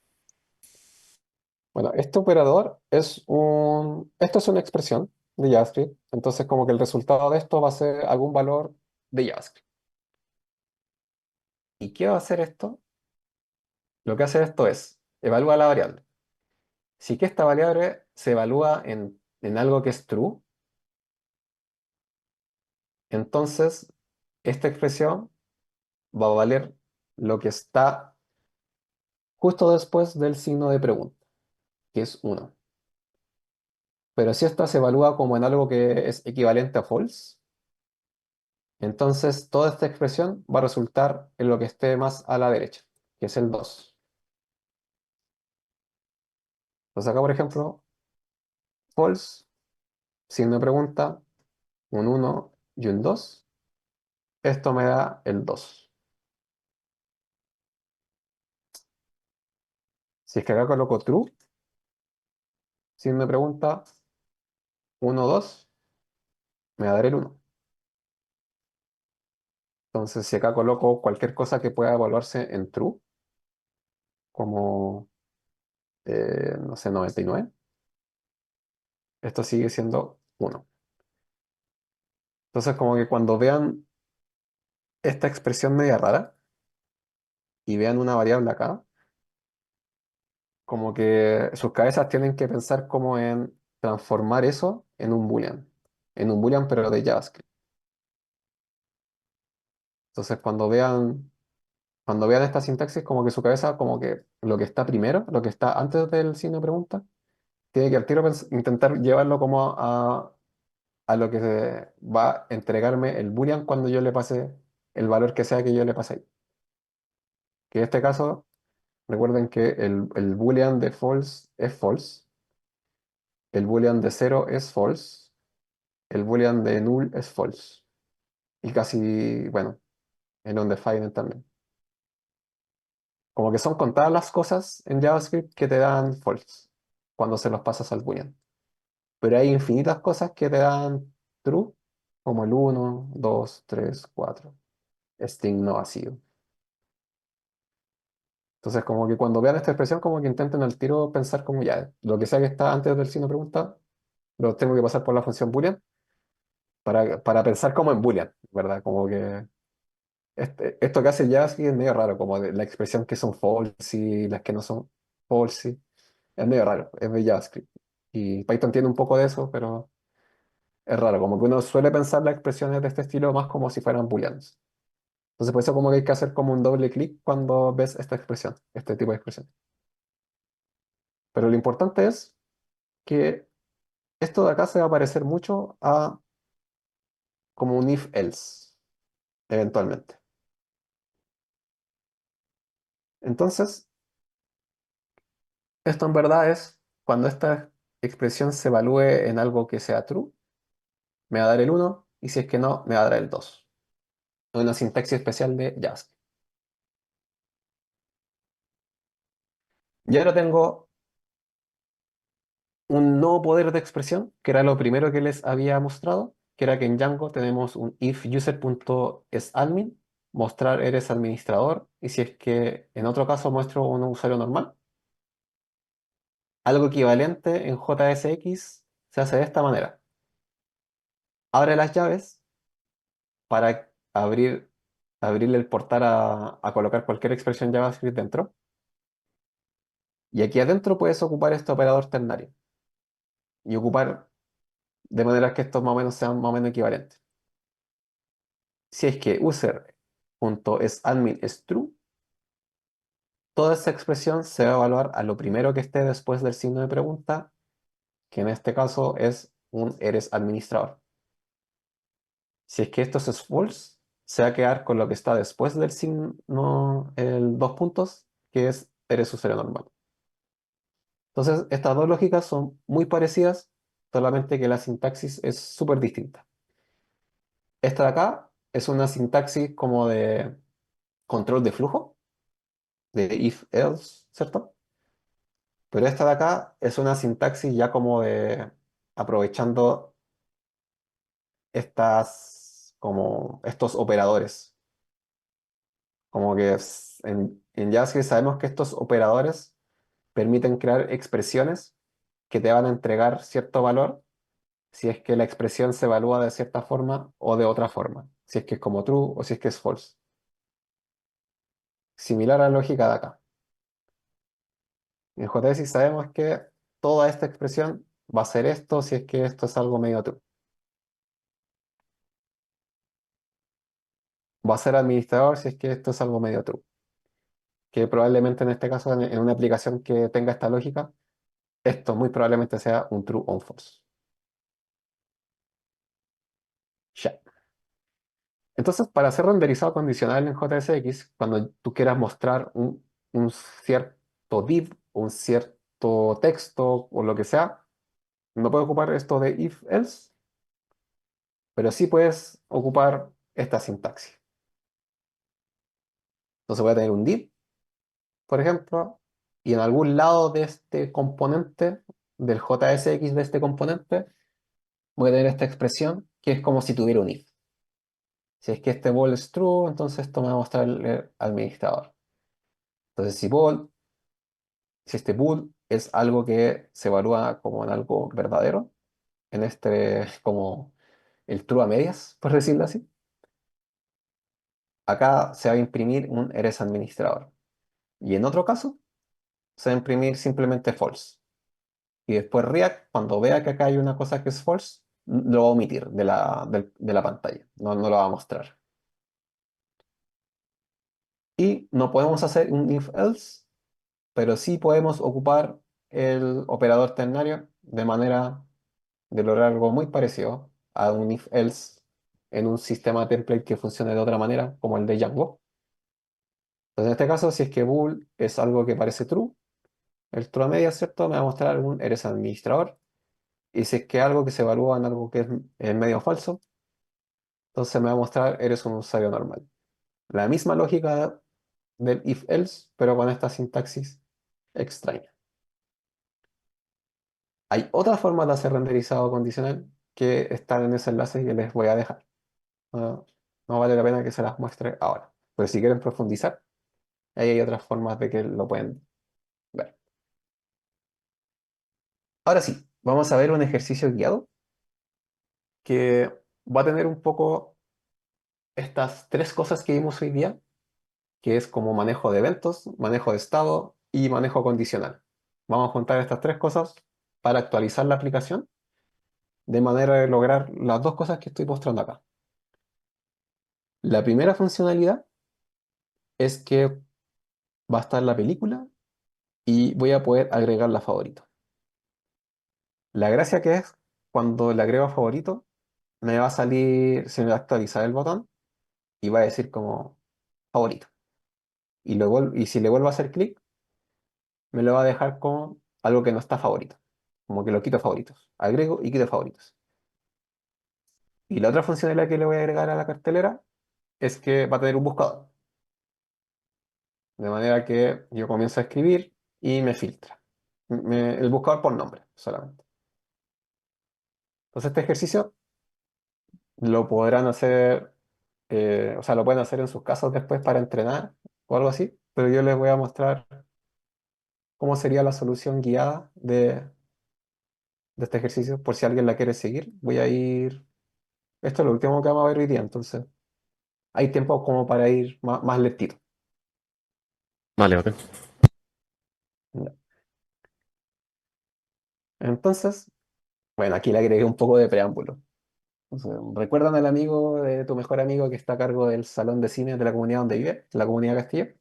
Bueno, este operador esto es una expresión de JavaScript. Entonces, como que el resultado de esto va a ser algún valor de JavaScript. ¿Y qué va a hacer esto? Lo que hace esto es, evalúa la variable. Si que esta variable se evalúa en algo que es true, entonces esta expresión va a valer lo que está justo después del signo de pregunta, que es 1. Pero si esta se evalúa como en algo que es equivalente a false, entonces toda esta expresión va a resultar en lo que esté más a la derecha, que es el 2. Entonces acá, por ejemplo, false, signo de pregunta, un 1 y un 2. Esto me da el 2. Si es que acá coloco true, signo de pregunta, 1, 2, me va a dar el 1. Entonces, si acá coloco cualquier cosa que pueda evaluarse en true, como, no sé, 99, esto sigue siendo 1. Entonces, como que cuando vean esta expresión media rara y vean una variable acá, como que sus cabezas tienen que pensar como en transformar eso en un boolean pero de JavaScript. Entonces, cuando vean esta sintaxis, como que su cabeza, como que lo que está primero, lo que está antes del signo de pregunta, tiene que al tiro intentar llevarlo como a lo que va a entregarme el boolean cuando yo le pase el valor que sea que yo le pase ahí. Que en este caso, recuerden que el boolean de false es false, el boolean de cero es false, el boolean de null es false. Y casi, bueno, el undefined también. Como que son contadas las cosas en JavaScript que te dan false cuando se los pasas al boolean. Pero hay infinitas cosas que te dan true, como el uno 2 3 4 string no vacío. Entonces, como que cuando vean esta expresión, como que intenten al tiro pensar como ya, lo que sea que está antes del signo de pregunta, lo tengo que pasar por la función boolean para pensar como en boolean, ¿verdad? Como que esto que hace JavaScript es medio raro, como de la expresión que son false y las que no son false, es medio raro, es de JavaScript. Y Python tiene un poco de eso, pero es raro, como que uno suele pensar las expresiones de este estilo más como si fueran booleanos. Entonces, por eso como que hay que hacer como un doble clic cuando ves esta expresión, este tipo de expresión. Pero lo importante es que esto de acá se va a parecer mucho a como un if-else, eventualmente. Entonces, esto en verdad es cuando esta expresión se evalúe en algo que sea true, me va a dar el uno y si es que no, me va a dar el 2. Es una sintaxis especial de JavaScript. Y ahora tengo un nuevo poder de expresión, que era lo primero que les había mostrado, que era que en Django tenemos un if user.isAdmin, mostrar eres administrador, y si es que en otro caso muestro un usuario normal. Algo equivalente en JSX se hace de esta manera. Abre las llaves para abrirle el portal a colocar cualquier expresión JavaScript dentro. Y aquí adentro puedes ocupar este operador ternario y ocupar de manera que estos más o menos sean más o menos equivalentes. Si es que user.isAdmin es true, toda esa expresión se va a evaluar a lo primero que esté después del signo de pregunta, que en este caso es un eres administrador. Si es que esto es false, se va a quedar con lo que está después del signo, el dos puntos, que es eres usuario normal. Entonces, estas dos lógicas son muy parecidas, solamente que la sintaxis es súper distinta. Esta de acá es una sintaxis como de control de flujo, de if-else, ¿cierto? Pero esta de acá es una sintaxis ya como de aprovechando como estos operadores. Como que en JavaScript sabemos que estos operadores permiten crear expresiones que te van a entregar cierto valor si es que la expresión se evalúa de cierta forma o de otra forma, si es que es como true o si es que es false. Similar a la lógica de acá. En JS sabemos que toda esta expresión va a ser esto si es que esto es algo medio true. Va a ser administrador si es que esto es algo medio true. Que probablemente en este caso, en una aplicación que tenga esta lógica, esto muy probablemente sea un true o un false. Ya. Entonces, para hacer renderizado condicional en JSX, cuando tú quieras mostrar un cierto div, un cierto texto o lo que sea, no puedes ocupar esto de if-else, pero sí puedes ocupar esta sintaxis. Entonces voy a tener un div, por ejemplo, y en algún lado de este componente, del JSX de este componente, voy a tener esta expresión que es como si tuviera un if. Si es que este bool es true, entonces esto me va a mostrar el administrador. Entonces si este bool es algo que se evalúa como en algo verdadero, en este como el true a medias, por decirlo así, acá se va a imprimir un eres administrador. Y en otro caso, se va a imprimir simplemente false. Y después React, cuando vea que acá hay una cosa que es false, lo va a omitir de la pantalla, no lo va a mostrar. Y no podemos hacer un if else, pero sí podemos ocupar el operador ternario de manera de lograr algo muy parecido a un if else en un sistema template que funcione de otra manera, como el de Django. Entonces, en este caso, si es que bool es algo que parece true, el true a media, ¿cierto? Me va a mostrar un eres administrador. Y si es que algo que se evalúa en algo que es medio falso, entonces me va a mostrar eres un usuario normal. La misma lógica del if else, pero con esta sintaxis extraña. Hay otras formas de hacer renderizado condicional que están en ese enlace que les voy a dejar. No, no vale la pena que se las muestre ahora. Pero si quieren profundizar, ahí hay otras formas de que lo pueden ver. Ahora sí, vamos a ver un ejercicio guiado que va a tener un poco estas tres cosas que vimos hoy día, que es como manejo de eventos, manejo de estado y manejo condicional. Vamos a juntar estas tres cosas para actualizar la aplicación de manera de lograr las dos cosas que estoy mostrando acá. La primera funcionalidad es que va a estar la película y voy a poder agregarla a favorito. La gracia que es, cuando le agrego a favorito, me va a salir, se me va a actualizar el botón y va a decir como favorito. Y si le vuelvo a hacer clic, me lo va a dejar como algo que no está favorito. Como que lo quito favoritos. Agrego y quito favoritos. Y la otra funcionalidad que le voy a agregar a la cartelera es que va a tener un buscador. De manera que yo comienzo a escribir y me filtra. El buscador por nombre solamente. Entonces este ejercicio lo podrán hacer, o sea, lo pueden hacer en sus casas después para entrenar o algo así. Pero yo les voy a mostrar cómo sería la solución guiada de este ejercicio por si alguien la quiere seguir. Voy a ir... Esto es lo último que vamos a ver hoy día, entonces hay tiempo como para ir más lentito. Vale, ok. Ya. Entonces, bueno, aquí le agregué un poco de preámbulo. Entonces, ¿recuerdan al amigo de tu mejor amigo que está a cargo del salón de cine de la comunidad donde vive, la comunidad Castillo?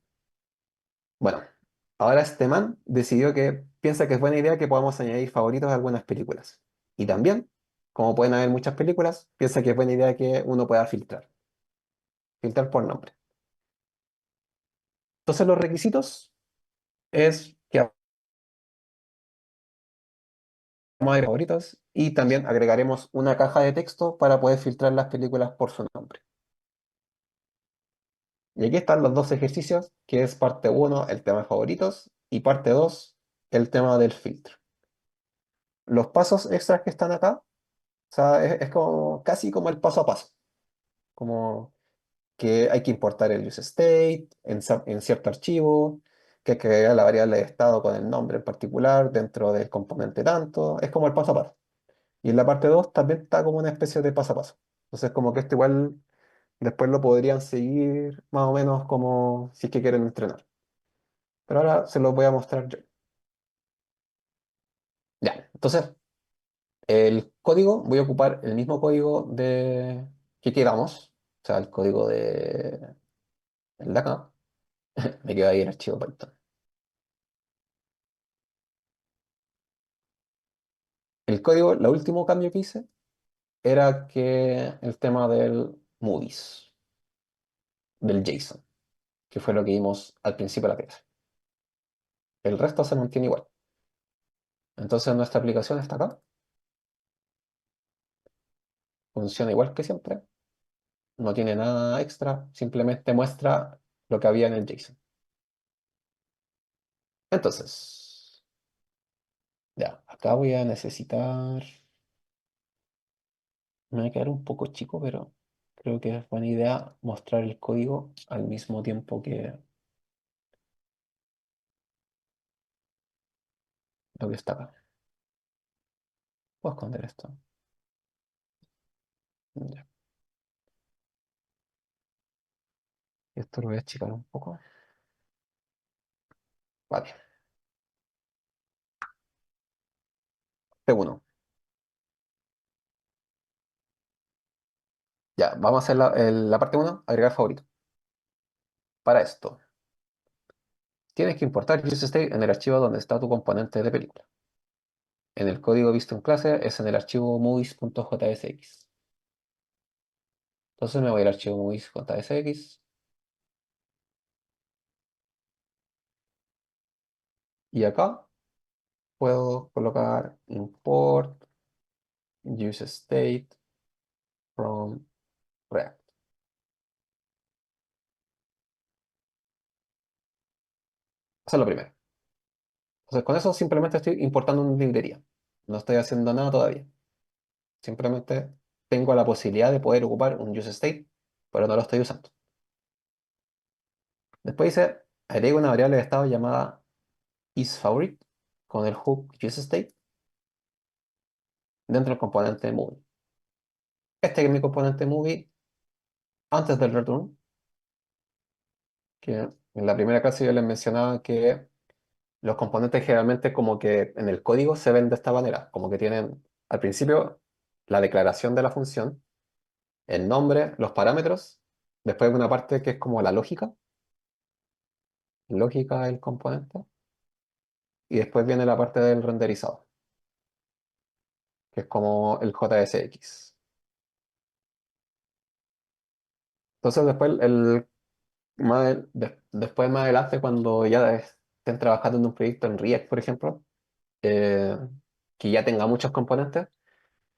Bueno, ahora este man decidió que piensa que es buena idea que podamos añadir favoritos a algunas películas. Y también, como pueden haber muchas películas, piensa que es buena idea que uno pueda filtrar por nombre. Entonces los requisitos es que vamos a agregar favoritos y también agregaremos una caja de texto para poder filtrar las películas por su nombre. Y aquí están los dos ejercicios, que es parte uno el tema de favoritos, y parte 2 el tema del filtro. Los pasos extras que están acá, o sea, es como, casi como el paso a paso, como que hay que importar el use state en cierto archivo, que hay que agregar la variable de estado con el nombre en particular dentro del componente tanto, es como el paso a paso. Y en la parte 2 también está como una especie de paso a paso. Entonces como que esto igual después lo podrían seguir más o menos como si es que quieren entrenar. Pero ahora se los voy a mostrar yo. Ya, entonces el código, voy a ocupar el mismo código que quedamos, o sea, el código el de acá, me queda ahí el archivo Python. El código, el último cambio que hice era que el tema del movies, del JSON, que fue lo que vimos al principio de la clase. El resto se mantiene igual. Entonces nuestra aplicación está acá, funciona igual que siempre, no tiene nada extra, simplemente muestra lo que había en el JSON. Entonces, ya, acá voy a necesitar... Me va a quedar un poco chico, pero creo que es buena idea mostrar el código al mismo tiempo que lo que está acá. Puedo esconder esto. Ya. Esto lo voy a achicar un poco. Vale. P1. Ya, vamos a hacer la parte 1, agregar favorito. Para esto, tienes que importar useState en el archivo donde está tu componente de película. En el código visto en clase es en el archivo movies.jsx. Entonces me voy al archivo movies.jsx y acá puedo colocar import useState from React. Eso es lo primero. Entonces con eso simplemente estoy importando una librería. No estoy haciendo nada todavía. Simplemente tengo la posibilidad de poder ocupar un useState, pero no lo estoy usando. Después dice, agrego una variable de estado llamada isFavorite con el hook useState dentro del componente movie. Este es mi componente movie antes del return, que en la primera clase yo les mencionaba que los componentes generalmente como que en el código se ven de esta manera, como que tienen al principio la declaración de la función, el nombre, los parámetros, después una parte que es como la lógica del componente, y después viene la parte del renderizado, que es como el JSX. Entonces después, después más adelante, cuando ya estén trabajando en un proyecto en React, por ejemplo, eh, que ya tenga muchos componentes,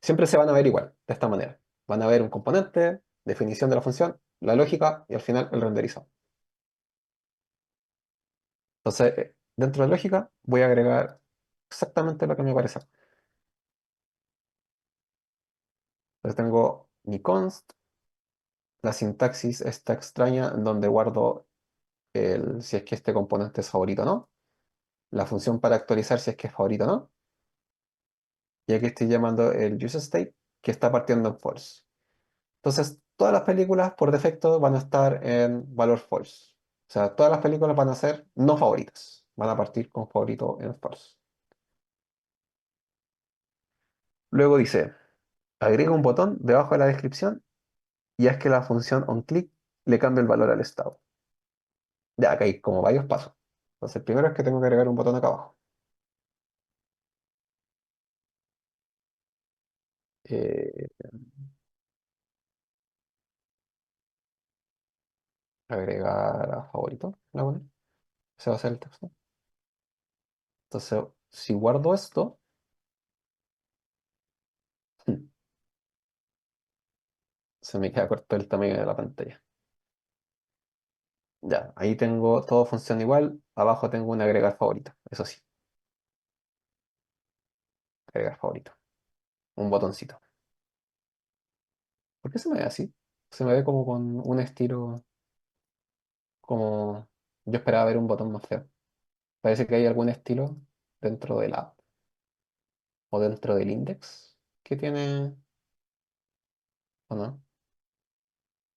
siempre se van a ver igual, de esta manera. Van a ver un componente, definición de la función, la lógica y al final el renderizado. Entonces, dentro de lógica voy a agregar exactamente lo que me parece. Entonces tengo mi const, la sintaxis está extraña en donde guardo si es que este componente es favorito o no, la función para actualizar si es que es favorito o no, y aquí estoy llamando el useState que está partiendo en false. Entonces, todas las películas por defecto van a estar en valor false. O sea, todas las películas van a ser no favoritas. Van a partir con favorito en false. Luego dice, agrega un botón debajo de la descripción y haz que la función onClick le cambie el valor al estado. Ya, acá hay como varios pasos. Entonces, el primero es que tengo que agregar un botón acá abajo. Eh, agregar a favorito. ¿La voy a poner? Ese va a ser el texto. Entonces, si guardo esto, se me queda corto el tamaño de la pantalla. Ya, ahí tengo, todo funciona igual. Abajo tengo un agregar favorito. Eso sí, agregar favorito. Un botoncito. ¿Por qué se me ve así? Se me ve como con un estilo, como yo esperaba ver un botón más feo. Parece que hay algún estilo dentro de la app o dentro del index que tiene, ¿o no?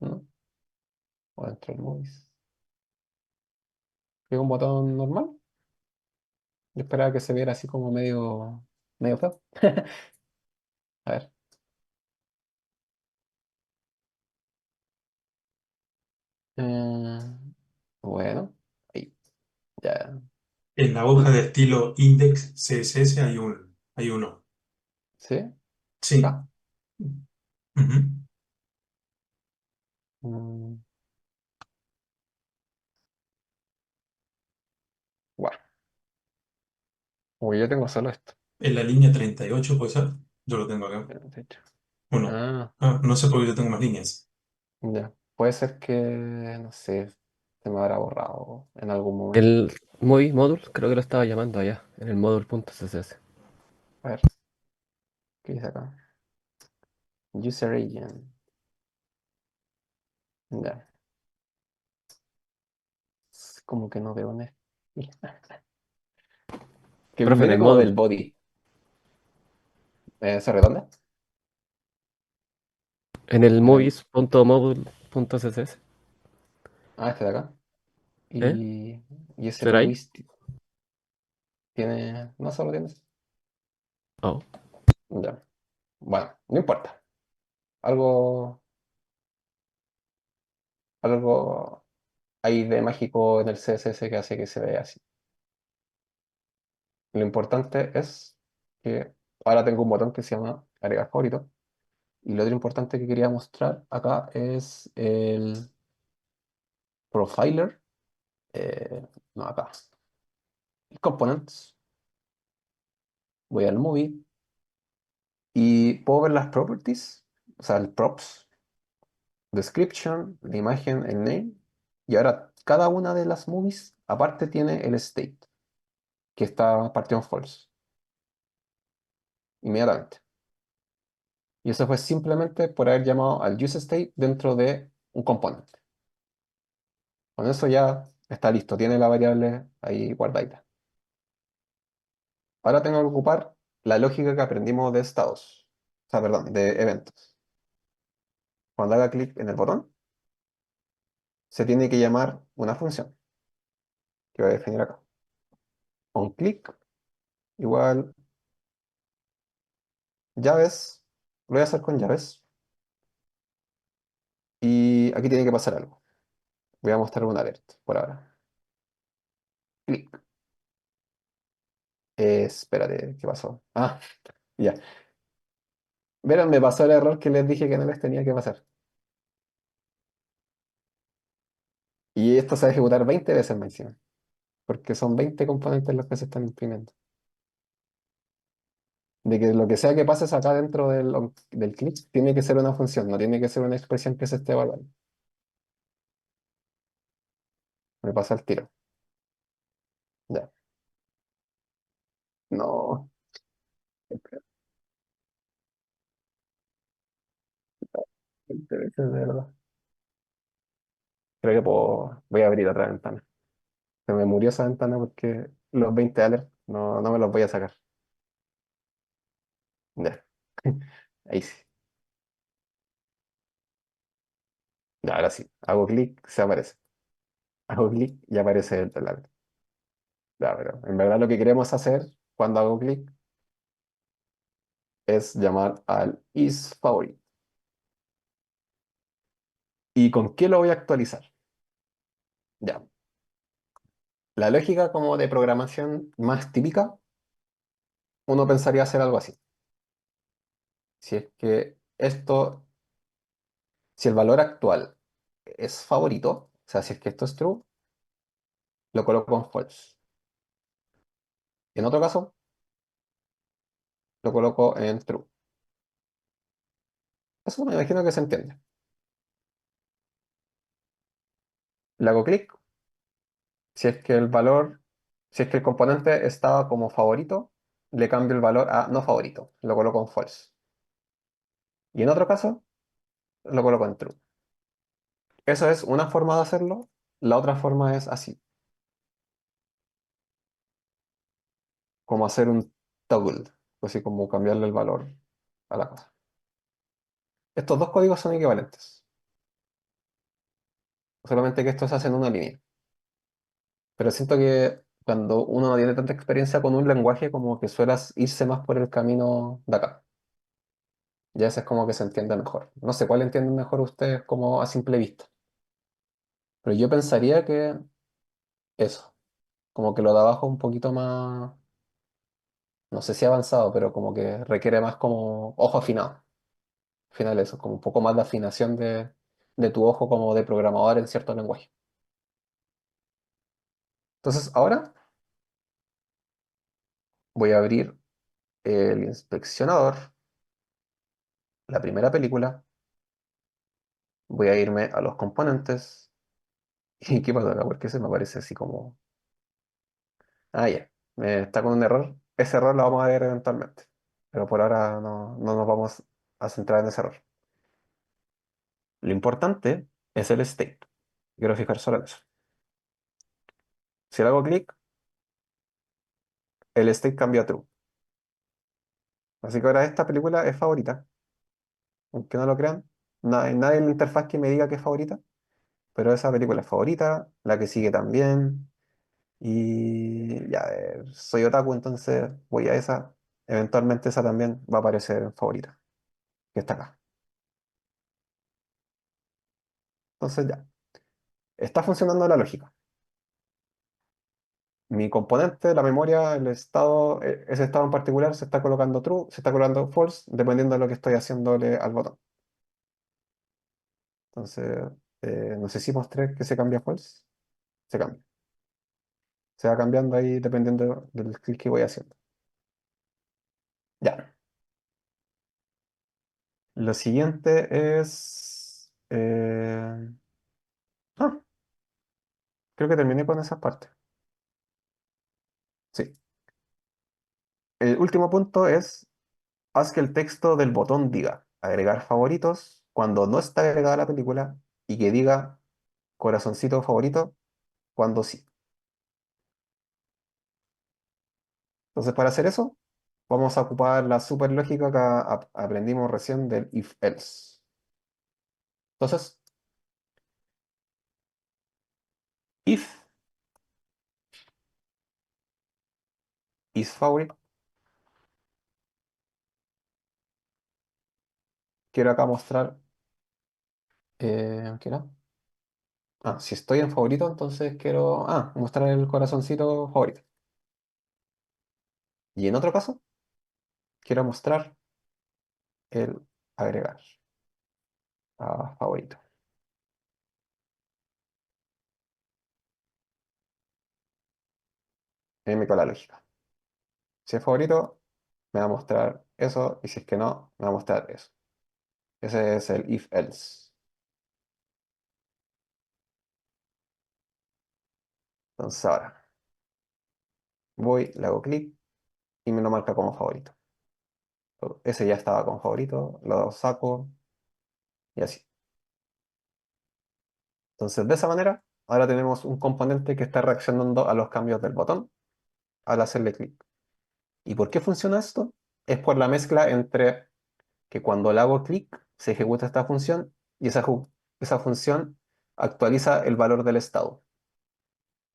¿No? O dentro del movies. ¿Es un botón normal? Yo esperaba que se viera así como medio feo. A ver. Eh, bueno, ahí, ya. En la hoja de estilo index CSS hay uno. ¿Sí? Sí. Acá. Ujú. Mm, bueno, uy, yo tengo solo esto. En la línea 38, ¿puede ser? Yo lo tengo acá. De hecho. Uno. Ah, Ah, no sé por qué yo tengo más líneas. ya. Puede ser que, no sé, se me habrá borrado en algún momento. El Movie Module, creo que lo estaba llamando allá, en el module.css. A ver, ¿qué dice acá? User agent. Ya. Como que no veo un que Profe, en viene el como módulo. del body. ¿Se redonda? En el En el, movies.module.css. este de acá. ¿Eh? Y ese ¿Será ahí? movies tiene, no solo tiene ese. Oh. Ya. Bueno, no importa. Algo, algo hay de mágico en el CSS que hace que se vea así. Lo importante es que ahora tengo un botón que se llama agregar favorito. Y lo otro importante que quería mostrar acá es el profiler. No, acá. Components. Voy al movie y puedo ver las properties, o sea, el props, description, la imagen, el name. Y ahora cada una de las movies aparte tiene el state, que está partido en false, inmediatamente. Y eso fue simplemente por haber llamado al useState dentro de un componente. Con eso ya está listo, tiene la variable ahí guardadita. Ahora tengo que ocupar la lógica que aprendimos de estados, o sea, perdón, de eventos. Cuando haga clic en el botón, se tiene que llamar una función que voy a definir acá. On click igual llaves, lo voy a hacer con llaves y aquí tiene que pasar algo. Voy a mostrar un alert por ahora. Clic. Espérate, ¿qué pasó? Ah, ya. Verán, me pasó el error que les dije que no les tenía que pasar. Y esto se va a ejecutar 20 veces más encima, porque son 20 componentes los que se están imprimiendo. De que lo que sea que pases acá dentro del clip tiene que ser una función, no tiene que ser una expresión que se esté evaluando. Me pasa el tiro. Ya. No. 20 veces, de verdad. Creo que voy a abrir otra ventana. Se me murió esa ventana porque los 20 alerts no me los voy a sacar. Ya. Ahí sí. Ya, ahora sí. Hago clic, se aparece. Hago clic y aparece el alert. Ya, pero en verdad lo que queremos hacer cuando hago clic es llamar al isFavorite. ¿Y con qué lo voy a actualizar? Ya. La lógica como de programación más típica, uno pensaría hacer algo así. Si es que si el valor actual es favorito, o sea, si es que esto es true, lo coloco en false. En otro caso, lo coloco en true. Eso me imagino que se entiende. Le hago clic. Si es que el valor, si es que el componente estaba como favorito, le cambio el valor a no favorito. Lo coloco en false. Y en otro caso, lo coloco en true. Eso es una forma de hacerlo. La otra forma es así, como hacer un toggle, así como cambiarle el valor a la cosa. Estos dos códigos son equivalentes, solamente que estos hacen una línea. Pero siento que cuando uno no tiene tanta experiencia con un lenguaje, como que suelas irse más por el camino de acá. Ya ese es como que se entiende mejor. No sé cuál entienden mejor ustedes como a simple vista. Pero yo pensaría que eso, como que lo de abajo es un poquito más, no sé si avanzado, pero como que requiere más como ojo afinado. Al final eso, como un poco más de afinación de tu ojo como de programador en cierto lenguaje. Entonces ahora voy a abrir el inspeccionador, la primera película, voy a irme a los componentes. ¿Y qué pasa acá? Porque se me aparece así como... Ah, ya, me está con un error. Ese error lo vamos a ver eventualmente, pero por ahora no nos vamos a centrar en ese error. Lo importante es el state. Quiero fijar solo en eso. Si le hago clic, el state cambia a true. Así que ahora esta película es favorita, aunque no lo crean. Nadie en la interfaz que me diga que es favorita, pero esa película es favorita, la que sigue también. Y ya, soy otaku, entonces voy a esa. Eventualmente esa también va a aparecer en favorita, que está acá. Entonces ya, está funcionando la lógica. Mi componente, la memoria, el estado, ese estado en particular se está colocando true, se está colocando false, dependiendo de lo que estoy haciéndole al botón. Entonces, no sé si mostré que se cambia a false. Se cambia. Se va cambiando ahí dependiendo del clic que voy haciendo. Ya. Lo siguiente es... ah, creo que terminé con esa parte. Sí. El último punto es, haz que el texto del botón diga agregar favoritos cuando no está agregada la película y que diga corazoncito favorito cuando sí. Entonces, para hacer eso, vamos a ocupar la super lógica que aprendimos recién del if-else. Entonces, if is favorite, quiero acá mostrar, ¿qué era? Ah, si estoy en favorito, entonces quiero, mostrar el corazoncito favorito. Y en otro caso, quiero mostrar el agregar a favorito. Me con la lógica. Si es favorito, me va a mostrar eso, y si es que no, me va a mostrar eso. Ese es el if-else. Entonces ahora, voy, le hago clic y me lo marca como favorito. Ese ya estaba como favorito, lo saco y así. Entonces, de esa manera, ahora tenemos un componente que está reaccionando a los cambios del botón al hacerle clic. ¿Y por qué funciona esto? Es por la mezcla entre que cuando le hago clic se ejecuta esta función y esa función actualiza el valor del estado.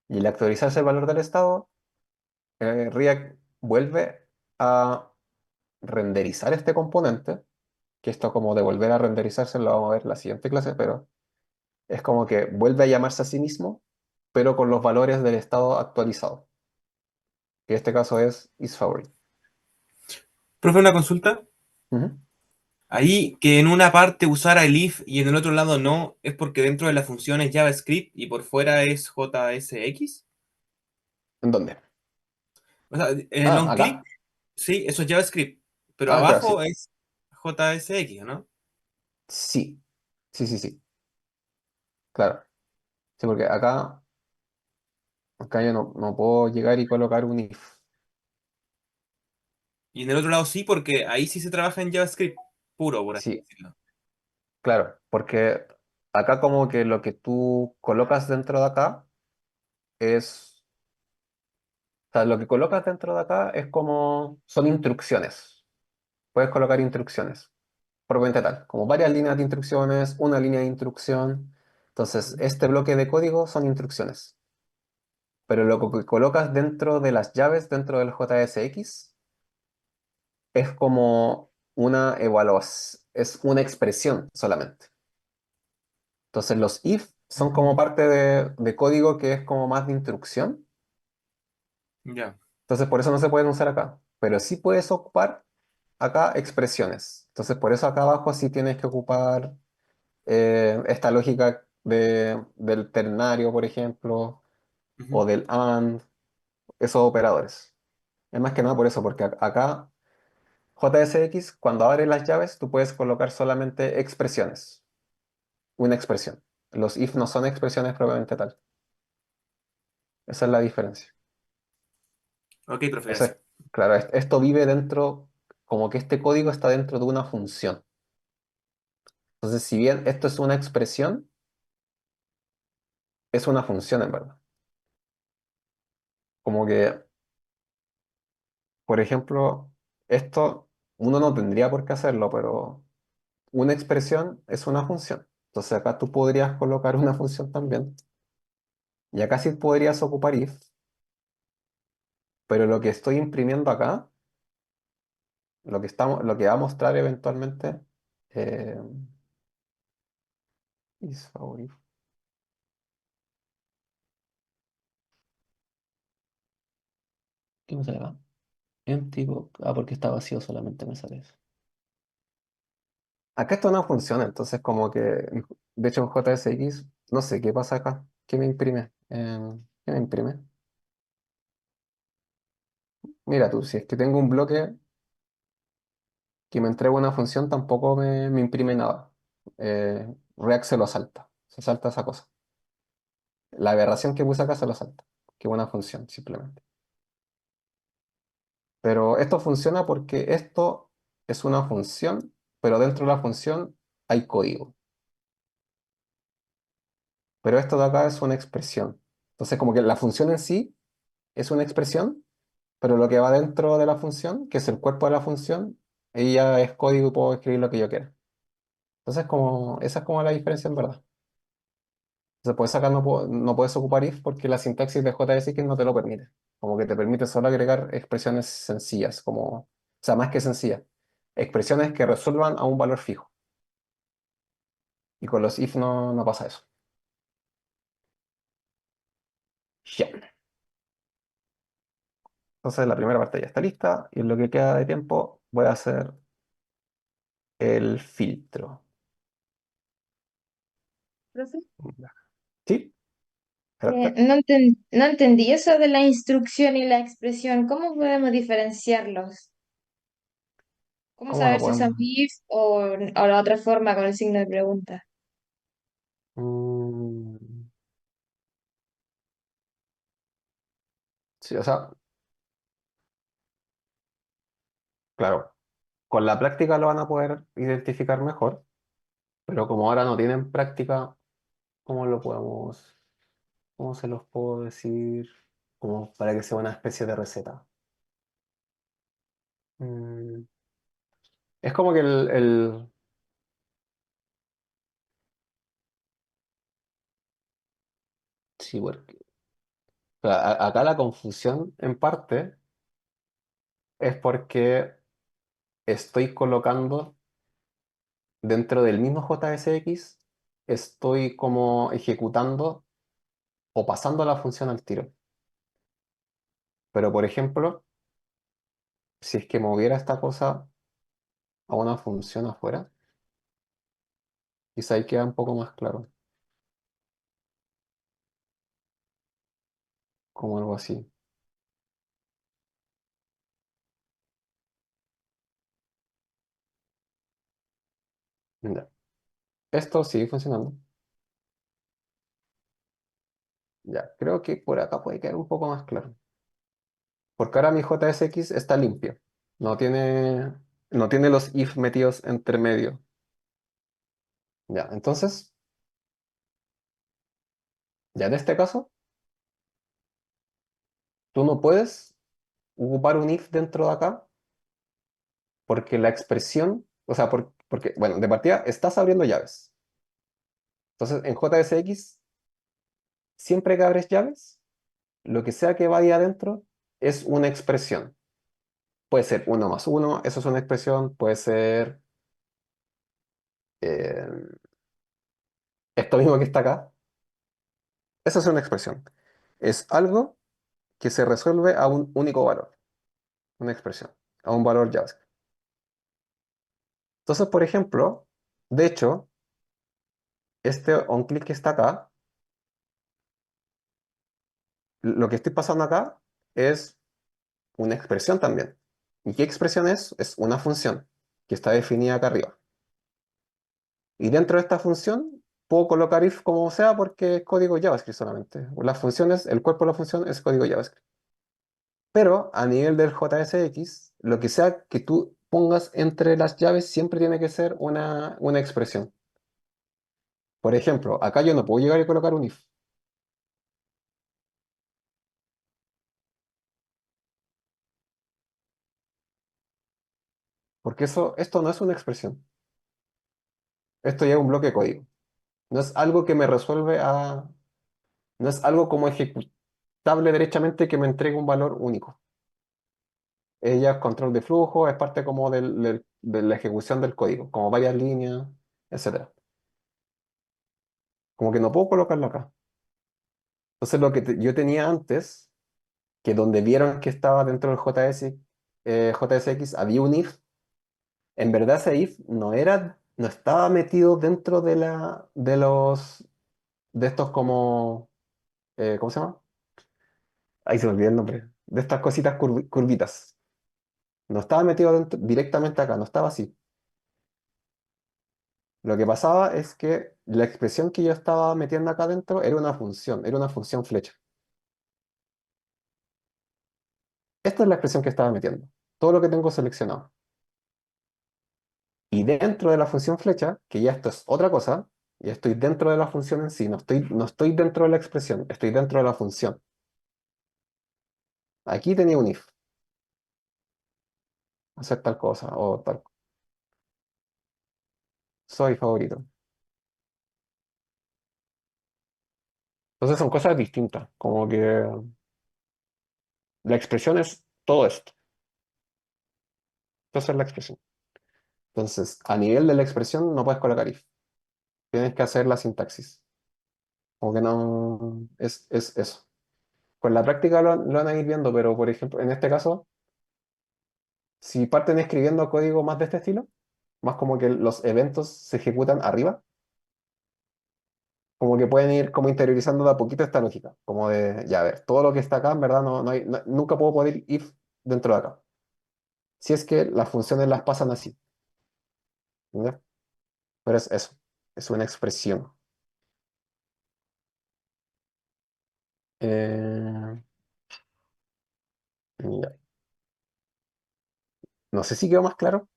Y al actualizarse el valor del estado, React vuelve a renderizar este componente, que esto como de volver a renderizarse lo vamos a ver en la siguiente clase, pero es como que vuelve a llamarse a sí mismo, pero con los valores del estado actualizado, que en este caso es isFavorite. Profe, una consulta. Ujú. Ahí que en una parte usara el if y en el otro lado no, ¿es porque dentro de la función es JavaScript y por fuera es JSX? ¿En dónde? O sea, en el onClick, Acá. sí, eso es JavaScript, pero Claro, abajo sí. es JSX, ¿no? Sí. Sí, sí, sí. Claro. Sí, porque acá yo no puedo llegar y colocar un if. Y en el otro lado sí, porque ahí sí se trabaja en JavaScript puro, por así Sí, decirlo. claro. Porque acá como que lo que tú colocas dentro de acá es... O sea, lo que colocas dentro de acá es como... Son instrucciones. Puedes colocar instrucciones. Propiamente tal. Como varias líneas de instrucciones, una línea de instrucción. Entonces, este bloque de código son instrucciones. Pero lo que colocas dentro de las llaves, dentro del JSX, es como una evaluación, es una expresión solamente. Entonces los if son como parte de código que es como más de instrucción. Ya. Entonces por eso no se pueden usar acá. Pero sí puedes ocupar acá expresiones. Entonces por eso acá abajo sí tienes que ocupar esta lógica del ternario, por ejemplo, o Ujú. del AND, esos operadores. Es más que nada por eso, porque acá JSX, cuando abres las llaves, tú puedes colocar solamente expresiones, una expresión. Los if no son expresiones propiamente tal. Esa es la diferencia. Ok, profe, Eso gracias. es, claro, esto vive dentro, como que este código está dentro de una función. Entonces, si bien esto es una expresión, es una función en verdad. Como que, por ejemplo, esto uno no tendría por qué hacerlo, pero una expresión es una función. Entonces acá tú podrías colocar una función también. Y acá sí podrías ocupar if, pero lo que estoy imprimiendo acá, lo que va a mostrar eventualmente, eh, is for if. ¿Qué me sale acá? Empty book. Ah, porque está vacío solamente me sale eso. Acá esto no funciona, entonces como que, de hecho en JSX, no sé qué pasa acá. ¿Qué me imprime? ¿Qué me imprime? Mira tú, si es que tengo un bloque que me entrega una función, tampoco me imprime nada. React se lo salta, se salta esa cosa. La aberración que puse acá se lo salta, que es una función, simplemente. Pero esto funciona porque esto es una función, pero dentro de la función hay código. Pero esto de acá es una expresión. Entonces, como que la función en sí es una expresión, pero lo que va dentro de la función, que es el cuerpo de la función, ella es código y puedo escribir lo que yo quiera. Entonces, como, esa es como la diferencia en verdad. Entonces, puedes sacar, no puedes ocupar if porque la sintaxis de JSX no te lo permite. Como que te permite solo agregar expresiones sencillas, como, o sea, más que sencillas, expresiones que resuelvan a un valor fijo. Y con los if no pasa eso. Ya. Entonces, la primera parte ya está lista y en lo que queda de tiempo voy a hacer el filtro. Profe, ¿Sí? Espérate. no entendí eso de la instrucción y la expresión. ¿Cómo podemos diferenciarlos? ¿Cómo ¿Cómo no saber si son podemos? ifs o la otra forma con el signo de pregunta? Mm, sí, o sea, claro, con la práctica lo van a poder identificar mejor, pero como ahora no tienen práctica, ¿cómo lo podemos, cómo se los puedo decir? Como para que sea una especie de receta. Mm, es como que sí, porque o sea, acá la confusión en parte es porque estoy colocando dentro del mismo JSX, estoy como ejecutando o pasando la función al tiro. Pero por ejemplo, si es que moviera esta cosa a una función afuera, quizá ahí queda un poco más claro, como algo así. Ya. Esto sigue funcionando. Ya, creo que por acá puede quedar un poco más claro. Porque ahora mi JSX está limpio. No tiene, no tiene los if metidos entre medio. Ya, entonces, ya en este caso, tú no puedes ocupar un if dentro de acá porque la expresión, o sea, porque, bueno, de partida estás abriendo llaves. Entonces, en JSX, siempre que abres llaves, lo que sea que vaya adentro es una expresión. Puede ser uno más uno, eso es una expresión. Puede ser eh, esto mismo que está acá. Eso es una expresión. Es algo que se resuelve a un único valor, una expresión, a un valor JavaScript. Entonces, por ejemplo, de hecho, este onClick que está acá, lo que estoy pasando acá es una expresión también. ¿Y qué expresión es? Es una función que está definida acá arriba. Y dentro de esta función puedo colocar if como sea porque es código JavaScript solamente. Las funciones, el cuerpo de la función es código JavaScript. Pero a nivel del JSX, lo que sea que tú pongas entre las llaves siempre tiene que ser una expresión. Por ejemplo, acá yo no puedo llegar y colocar un if, porque esto no es una expresión. Esto ya es un bloque de código. No es algo que me resuelve a... No es algo como ejecutable derechamente que me entregue un valor único. Ella es control de flujo, es parte como de la ejecución del código, como varias líneas, etcétera. Como que no puedo colocarlo acá. Entonces lo que yo tenía antes, que donde vieron que estaba dentro del JSX había un if, en verdad ese if no estaba metido dentro de estos como, ¿cómo se llama? Ahí se me olvidó el nombre. De estas cositas curvitas. No estaba metido directamente acá, no estaba así. Lo que pasaba es que la expresión que yo estaba metiendo acá dentro era una función flecha. Esta es la expresión que estaba metiendo. Todo lo que tengo seleccionado. Y dentro de la función flecha, que ya esto es otra cosa, ya estoy dentro de la función en sí, no estoy dentro de la expresión, estoy dentro de la función. Aquí tenía un if, hacer tal cosa o tal. Soy favorito. Entonces son cosas distintas, como que la expresión es todo esto. Esa es la expresión. Entonces, a nivel de la expresión no puedes colocar if. Tienes que hacer la sintaxis. Como que no... Es eso. Con la práctica lo van a ir viendo, pero por ejemplo, en este caso, si parten escribiendo código más de este estilo, más como que los eventos se ejecutan arriba, como que pueden ir como interiorizando de a poquito esta lógica. Como de, ya a ver, todo lo que está acá, en verdad, nunca puedo poner if dentro de acá. Si es que las funciones las pasan así. ¿Entendés? Pero es eso. Es una expresión. Eh, ya. No sé si quedó más claro.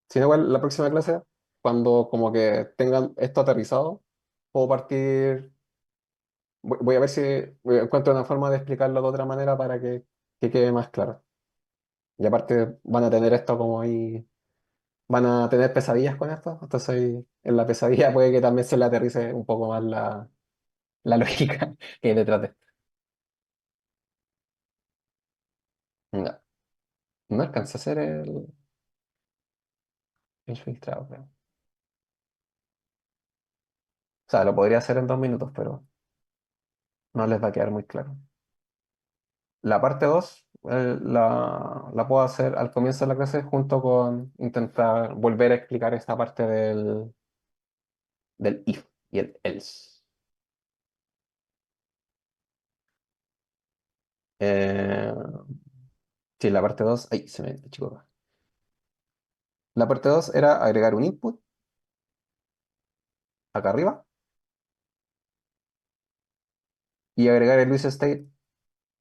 Si no, igual la próxima clase, cuando como que tengan esto aterrizado, puedo partir. Voy a ver si encuentro una forma de explicarlo de otra manera para que quede más claro. Y aparte van a tener esto como ahí, van a tener pesadillas con esto, entonces ahí en la pesadilla puede que también se le aterrice un poco más la lógica que hay detrás de esto. No, no alcancé a hacer el filtrado, creo. O sea, lo podría hacer en 2 minutos, pero no les va a quedar muy claro. La parte 2 la puedo hacer al comienzo de la clase junto con intentar volver a explicar esta parte del if y el else. Eh, sí, la parte 2 ahí se me chico. La parte 2 era agregar un input acá arriba y agregar el use state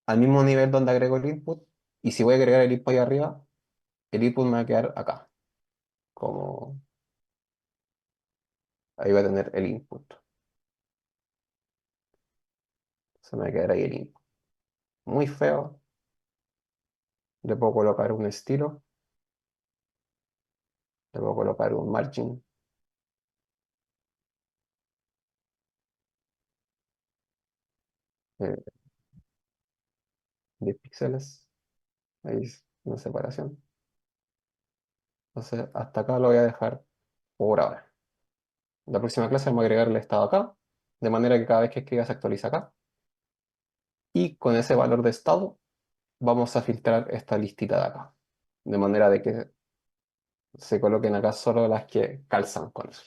al mismo nivel donde agrego el input. Y si voy a agregar el input ahí arriba, el input me va a quedar acá. Como ahí va a tener el input. Se me va a quedar ahí el input. Muy feo. Le puedo colocar un estilo. Le puedo colocar un margin. eh, 10 píxeles. Ahí es una separación. Entonces, hasta acá lo voy a dejar por ahora. La próxima clase vamos a agregar el estado acá, de manera que cada vez que escriba se actualiza acá. Y con ese valor de estado vamos a filtrar esta listita de acá. De manera de que se coloquen acá solo las que calzan con eso.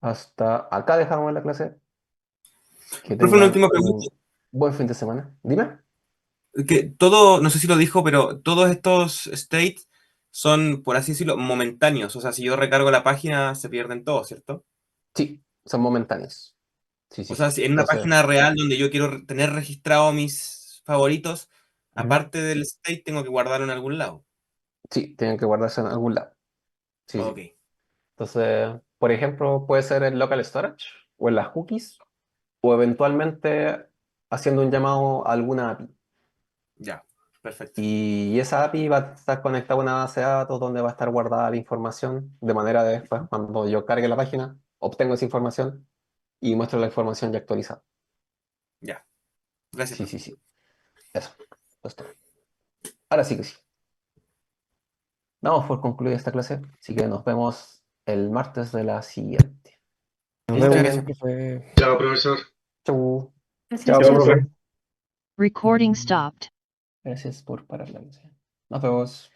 Hasta acá dejamos la clase. Que Profe, una tengan última pregunta. un buen fin de semana. Dime. Que todo, no sé si lo dijo, pero todos estos states son, por así decirlo, momentáneos. O sea, si yo recargo la página, se pierden todos, ¿cierto? Sí, son momentáneos. Sí, sí, O sea, sí. si en una Entonces, página real donde yo quiero tener registrado mis favoritos, ujú. aparte del state, tengo que guardarlo en algún lado. Sí, tienen que guardarse en algún lado. Sí, Ok, sí. Entonces, por ejemplo, puede ser en local storage o en las cookies o eventualmente haciendo un llamado a alguna API. ya. Perfecto. Y esa API va a estar conectada a una base de datos donde va a estar guardada la información, de manera de después, cuando yo cargue la página, obtengo esa información y muestro la información ya actualizada. Ya. Gracias, Sí, profe. sí, sí. Eso. Pues todo. Ahora sí que sí. Damos por concluida esta clase, así que nos vemos el martes de la siguiente. Nos Que estén vemos, bien. profe. Chao, profesor. Chau. Gracias, Chao, chao. profe. Recording stopped. Gracias por parar la clase. Nos vemos.